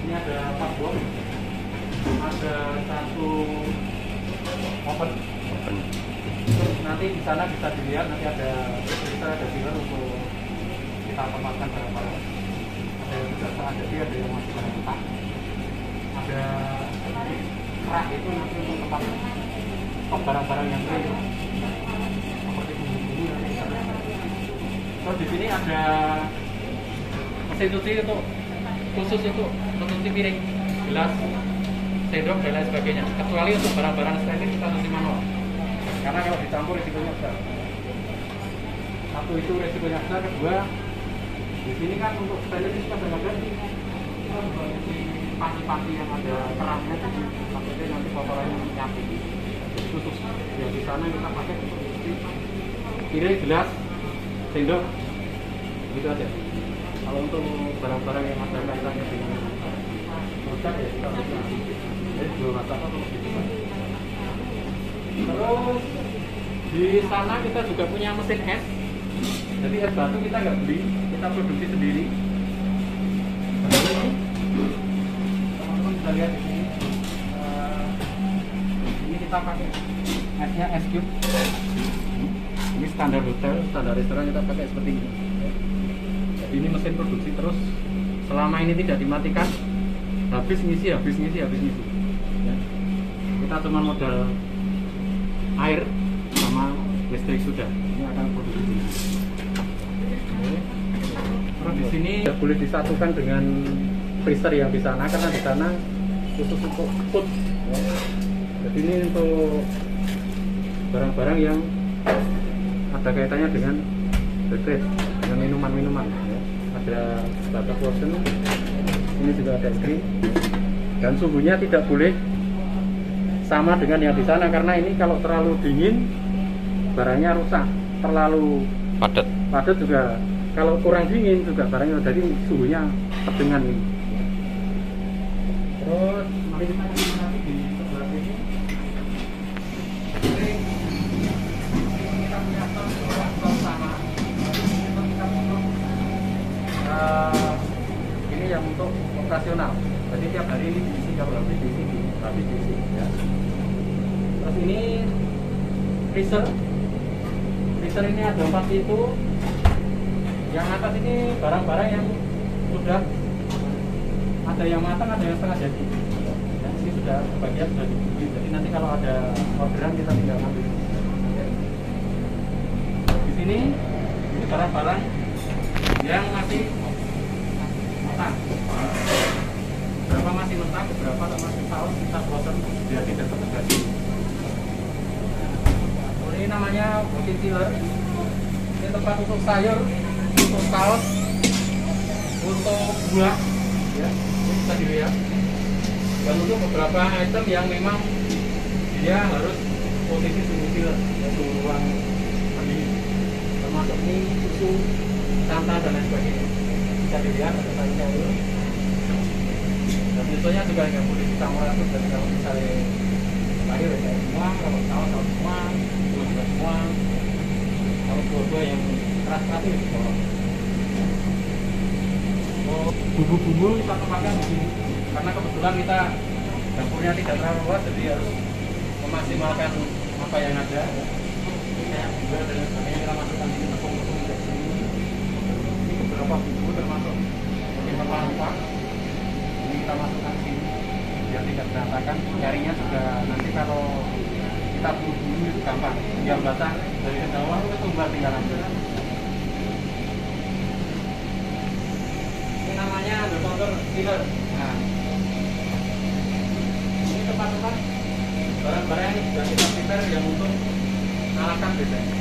Ini ada 4 box, ada 1 open. Terus nanti di sana bisa dilihat, nanti ada dealer untuk kita tempatkan barang-barang. Ada yang sudah terjadi, ada yang masih barang mentah. Ada rak itu nanti untuk tempat stok barang-barang yang kering, seperti bumbu-bumbu nanti di sana. Terus di sini ada mesin cuci untuk khusus untuk mencuci piring, gelas, sendok dan lain sebagainya. Kecuali untuk barang-barang stainless kita cuci manual. Karena kalau dicampur risikonya besar. Satu itu risikonya besar, kedua di sini kan untuk stainless kita kadang-kadang kita memiliki pasti-pasti yang ada terangnya, jadi takutnya nanti kotorannya nyatu. Jadi khusus yang di sana kita pakai untuk cuci piring, gelas, sendok, gitu aja. Kalau untuk barang-barang yang ada kaitannya dengan produk ya kita bisa jual rata atau gitu. Terus di sana kita juga punya mesin es. Jadi es batu kita nggak beli, kita produksi sendiri. Teman-teman bisa lihat di sini. Ini kita pakai esnya es cube. Ini standar hotel, standar restoran kita pakai seperti ini. Jadi ini mesin produksi terus. Selama ini tidak dimatikan, habis ngisi. Ya. Kita cuma modal air sama listrik sudah. Ini akan produksi. Terus di sini tidak boleh disatukan dengan freezer yang di sana karena di sana khusus untuk food. Jadi ini untuk barang-barang yang ada kaitannya dengan beverage, dengan minuman-minuman. Ada bata portion, ini juga ada es krim, dan suhunya tidak boleh sama dengan yang di sana karena ini kalau terlalu dingin barangnya rusak, terlalu padat juga, kalau kurang dingin juga barangnya, jadi suhunya tedengan ini. Terus mari kita lihat nanti di sebelah sini. Kita punya stok sama. Ini yang untuk operasional. Jadi tiap hari ini diisi, kalau habis diisi, ya. Terus ini freezer. Freezer ini ada 4 pintu. Yang atas ini barang-barang yang sudah ada yang matang, ada yang setengah jadi. Dan ini sudah sebagian sudah dibuat. Jadi nanti kalau ada orderan kita tinggal ambil. Di sini ini barang-barang yang masih mentah. Beberapa masih mentah, beberapa masih saus, kita frozen biar tidak terjadi. Ini namanya boxing chiller. Ini tempat untuk sayur, untuk saus, untuk buah, ya, ini bisa dilihat. Dan untuk beberapa item yang memang dia harus posisi suhu chiller, yaitu ruang pendingin, termasuk ini susu, santan dan lain sebagainya. Bisa dilihat ada sayur. Dan tentunya juga nggak boleh dicampur aduk. Jadi kalau misalnya sayur ya semua, kalau saus semua, buah juga semua. Kalau buah-buah yang keras-keras itu dibawa. Oh, bumbu-bumbu kita tempatkan di sini karena kebetulan kita dapurnya tidak terlalu luas, jadi harus memaksimalkan apa yang ada. Kayak gula dan sebagainya kita masukkan di tepung-tepung dari sini. Ini beberapa bumbu termasuk rempah-rempah. Ini kita masukkan di sini biar tidak berantakan. Carinya juga nanti kalau kita bumbu itu gampang, tinggal basah dari bawah ke tumbar tinggal ambil. Ini namanya the counter chiller. Nah, ini tempat-tempat barang-barang yang sudah kita prepare yang untuk mengalahkan biasanya.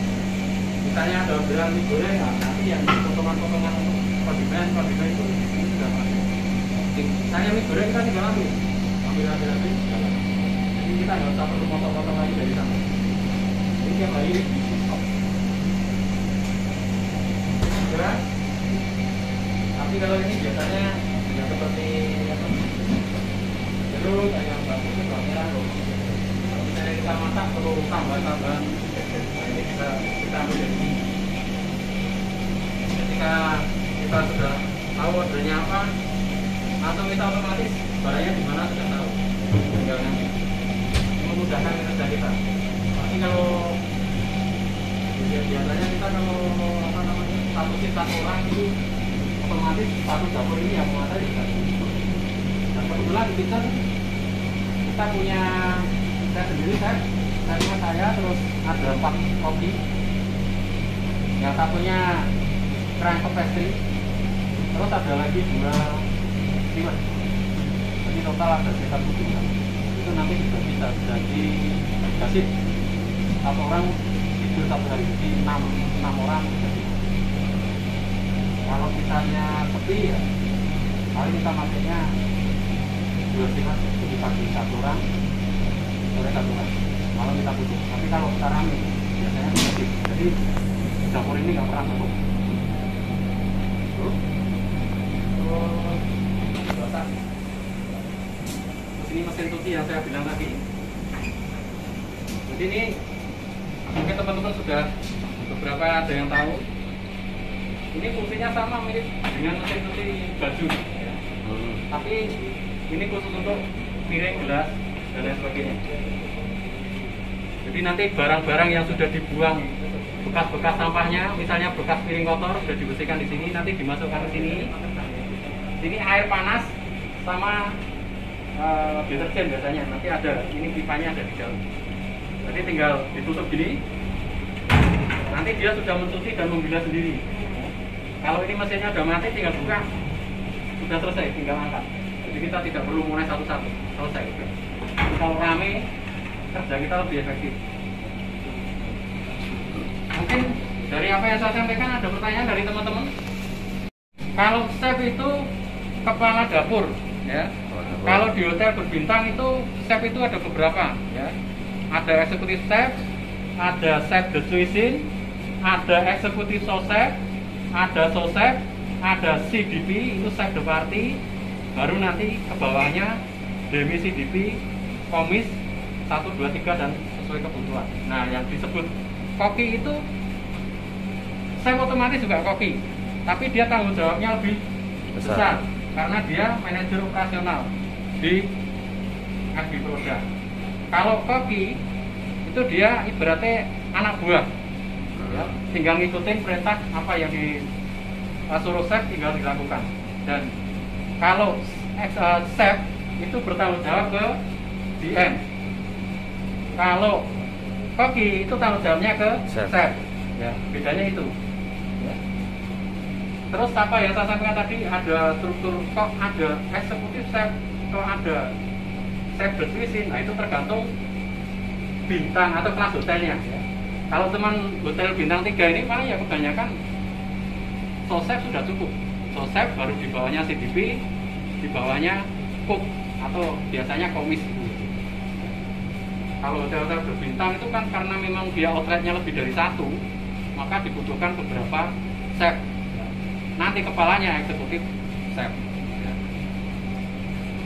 Misalnya ada orderan mie goreng, nanti yang potongan-potongan untuk kondimen itu sudah masuk. Misalnya mie goreng kita tinggal ambil habis. Jadi kita nggak usah perlu potong-potong lagi dari sana. Ini tiap hari di stok. Berat. Tapi kalau ini biasanya ya seperti jeruk, ayam bambu itu merah. Kalau misalnya kita masak perlu tambah-tambahan. Nah, ini kita ambil dari sini. Ketika kita sudah tahu ordernya apa, langsung kita otomatis barangnya di mana sudah tahu. Tinggal nanti memudahkan kerja kita. Tapi kalau biasanya kita kalau apa namanya satu orang itu otomatis satu dapur ini yang menguasai juga. Dan kebetulan kita punya saya sendiri saya terus ada 4 kopi. Yang satunya kerangkep pastry. Terus ada lagi 2 steamer. Jadi total ada sekitar 7. Itu nanti juga bisa jadi kasih satu orang tidur satu hari, jadi 6 orang jadi. Kalau misalnya sepi ya paling kita makainya 2 steamer, jadi pagi 1 orang, sore 1 orang, malam kita tutup. Tapi kalau kita rame biasanya sedikit, jadi dapur ini nggak pernah tutup. Terus ini mesin cuci yang saya bilang tadi. Jadi ini mungkin teman-teman sudah beberapa ada yang tahu. Ini fungsinya sama mirip dengan mesin cuci baju, ya. Tapi ini khusus untuk piring, gelas dan lain sebagainya. Jadi nanti barang-barang yang sudah dibuang, bekas-bekas sampahnya, misalnya bekas piring kotor sudah dibersihkan di sini, nanti dimasukkan ke sini. Sini air panas sama deterjen biasanya, nanti ada ini pipanya ada di dalam. Jadi tinggal ditutup gini, nanti dia sudah mencuci dan membilas sendiri. Kalau ini mesinnya sudah mati, tinggal buka, sudah selesai, tinggal angkat. Jadi kita tidak perlu mulai satu-satu, selesai. Jadi kalau rame, kerja kita lebih efektif. Mungkin dari apa yang saya sampaikan ada pertanyaan dari teman-teman. Kalau chef itu kepala dapur, ya. Kalau di hotel berbintang itu chef itu ada beberapa, ya. Ada eksekutif chef, ada chef de cuisine, ada eksekutif sous chef, ada sous chef, ada CDP itu chef de partie, baru nanti ke bawahnya demi CDP, komis 1, 2, 3 dan sesuai kebutuhan. Nah, yang disebut koki itu chef otomatis juga koki, tapi dia tanggung jawabnya lebih besar karena dia manajer operasional di FB Produk. Kalau koki itu dia ibaratnya anak buah, ya, tinggal ngikutin perintah apa yang disuruh chef tinggal dilakukan. Dan kalau chef itu bertanggung jawab ke DM, kalau koki itu tanggung jawabnya ke chef. Ya, bedanya itu. Ya. Terus apa yang saya sampaikan tadi, ada struktur, kok ada eksekutif chef, kok ada chef de cuisine. Nah, itu tergantung bintang atau kelas hotelnya. Ya. Kalau teman hotel bintang 3 ini paling ya kebanyakan sous chef sudah cukup. Sous chef baru di bawahnya CDP, di bawahnya cook atau biasanya komis. Kalau hotel-hotel berbintang itu kan karena memang dia outletnya lebih dari satu, maka dibutuhkan beberapa chef. Nanti kepalanya eksekutif chef.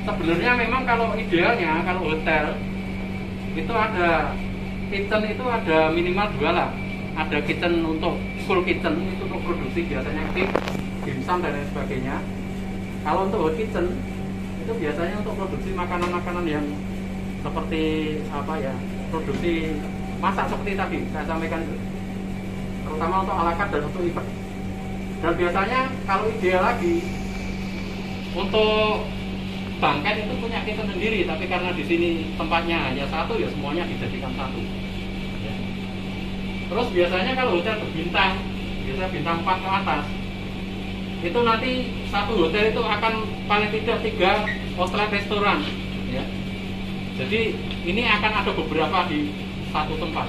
Sebenarnya memang kalau idealnya, kalau hotel itu ada kitchen, itu ada minimal 2 lah. Ada kitchen untuk full kitchen, itu untuk produksi biasanya dimsum dan lain sebagainya. Kalau untuk hot kitchen itu biasanya untuk produksi makanan-makanan yang seperti apa ya, produksi masak seperti tadi saya sampaikan, terutama untuk ala carte dan untuk event. Dan biasanya kalau ideal lagi untuk bangket itu punya kitchen sendiri, tapi karena di sini tempatnya hanya satu, ya semuanya dijadikan satu. Ya. Terus biasanya kalau hotel berbintang, biasanya bintang 4 ke atas, itu nanti satu hotel itu akan paling tidak 3 outlet restoran. Ya. Jadi ini akan ada beberapa di satu tempat.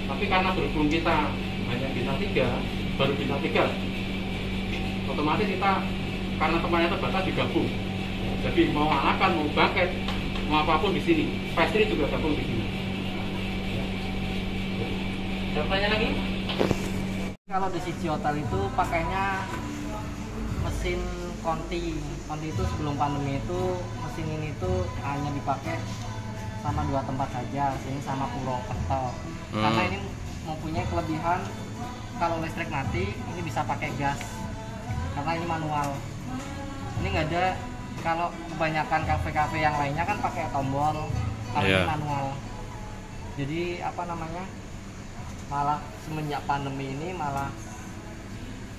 Tapi karena berhubung kita hanya bintang 3, baru bintang 3, otomatis kita karena tempatnya terbatas digabung. Jadi mau anakan, mau bangket, mau apapun di sini. Pastry juga gabung di sini. Ada pertanyaan lagi? Kalau di Siji Hotel itu pakainya mesin Conti. Conti itu sebelum pandemi itu mesin ini tuh hanya dipakai sama 2 tempat saja, sini sama Purwokerto. Karena ini mempunyai kelebihan kalau listrik mati ini bisa pakai gas. Karena ini manual. Ini nggak ada, kalau kebanyakan kafe-kafe yang lainnya kan pakai tombol, kalau ini manual. Jadi apa namanya? Malah semenjak pandemi ini malah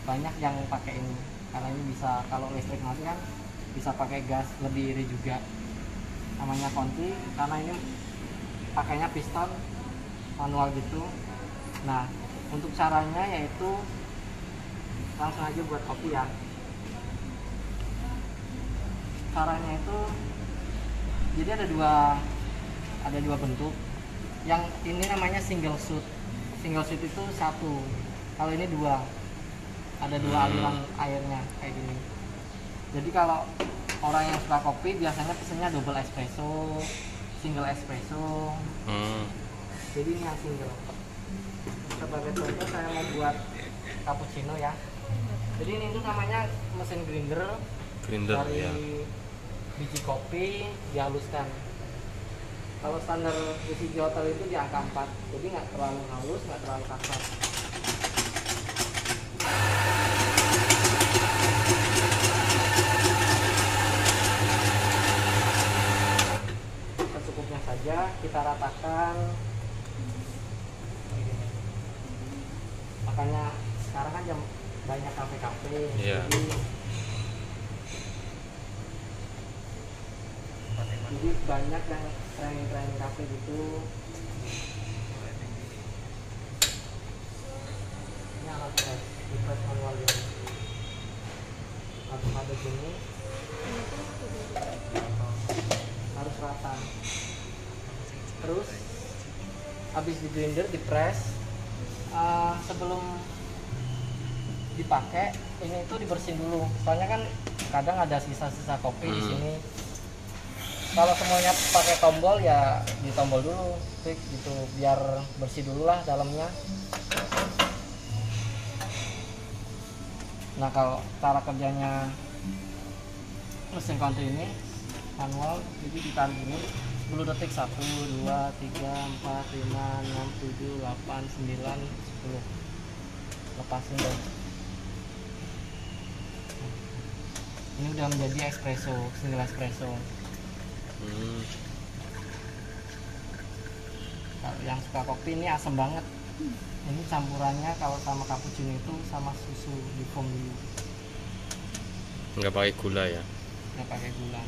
banyak yang pakai ini. Karena ini bisa, kalau listrik mati kan bisa pakai gas, lebih irit juga. Namanya Conti karena ini pakainya piston manual gitu. Nah, untuk caranya yaitu langsung aja buat kopi ya. Caranya itu jadi ada dua bentuk. Yang ini namanya single shoot. Single shoot itu 1. Kalau ini 2. Ada 2 aliran airnya kayak gini. Jadi kalau orang yang suka kopi biasanya pesennya double espresso, single espresso. Jadi ini yang single. Sebagai contoh saya mau buat cappuccino ya. Jadi ini tuh namanya mesin grinder dari biji kopi dihaluskan. Kalau standar di Siji Hotel itu di angka 4, jadi nggak terlalu halus, nggak terlalu kasar. Secukupnya saja kita ratakan. Makanya sekarang kan jam banyak kafe-kafe, jadi banyak yang training kafe gitu. Ini alat press manual ini. Ada gini, harus rata. Terus habis di blender, di press, sebelum dipakai ini itu dibersihin dulu. Soalnya kan kadang ada sisa-sisa kopi di sini. Kalau semuanya pakai tombol ya ditombol dulu, fix gitu, biar bersih dulu lah dalamnya. Nah, kalau cara kerjanya mesin Conti ini manual, jadi ditarik gini 10 detik, 1, 2, 3, 4, 5, 6, 7, 8, 9, 10. Lepasin deh. Ini udah menjadi espresso, single espresso. Kalau yang suka kopi ini asam banget. Ini campurannya kalau sama cappuccino itu sama susu di foam dulu. Nggak pakai gula ya? Nggak pakai gula.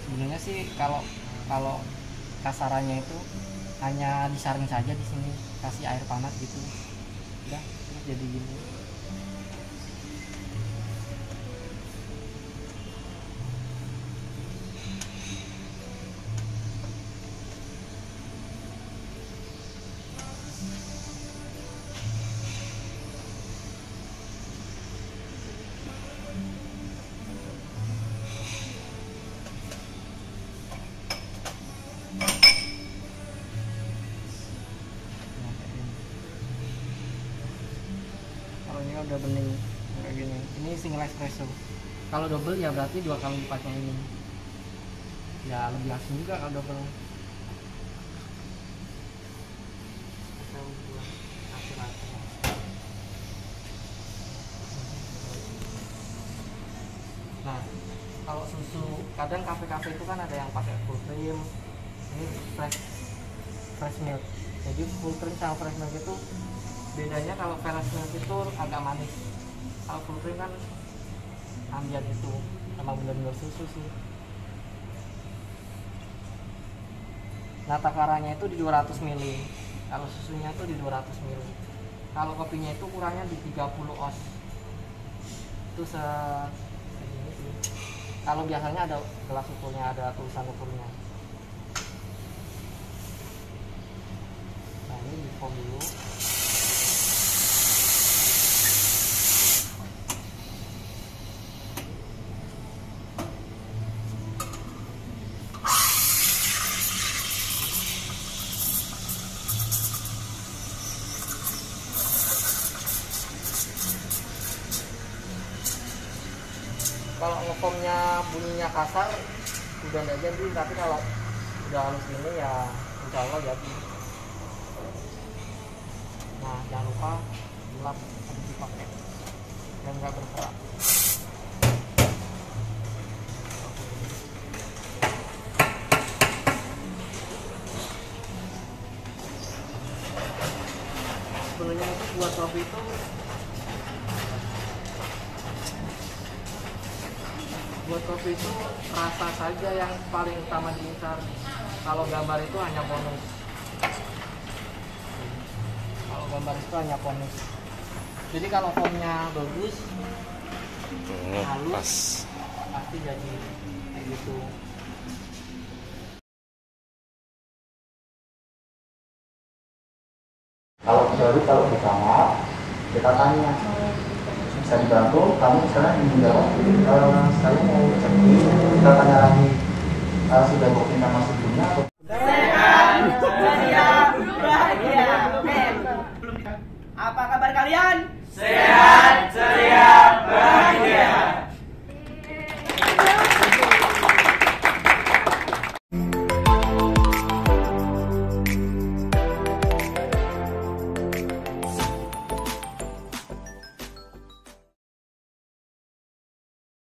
Sebenarnya sih kalau kasarannya itu hanya disaring saja di sini, kasih air panas gitu, udah terus jadi gini. Ini udah bening kayak gini. Ini single espresso. Kalau double ya berarti 2 kali lipatnya ini. Ya lebih asin juga kalau double. Nah, kalau susu kadang kafe-kafe itu kan ada yang pakai full cream. Ini fresh milk. Jadi full cream sama fresh milk itu bedanya, kalau fresh milk itu agak manis, kalau full cream kan ambiar itu, emang bener-bener susu sih. Nah, takarannya itu di 200 ml, kalau susunya itu di 200 ml, kalau kopinya itu kurangnya di 30 oz, itu segini sih. Kalau biasanya ada gelas ukurnya, ada tulisan ukurnya. Nah, ini di foam dulu. Kalau ngefoamnya bunyinya kasar udah nggak jadi, tapi kalau udah halus ini ya insya Allah jadi. Nah, jangan lupa gelap harus dipakai dan nggak bergerak. Sebenarnya itu buat kopi itu rasa saja yang paling utama diincar. Kalau gambar itu hanya bonus. Jadi kalau foamnya bagus, halus, pasti jadi kayak gitu. Kalau bersama kita tanya, bisa dibantu, kamu misalnya ingin jawab, saya mau cek, kita tanya lagi, sudah booking nama sebelumnya atau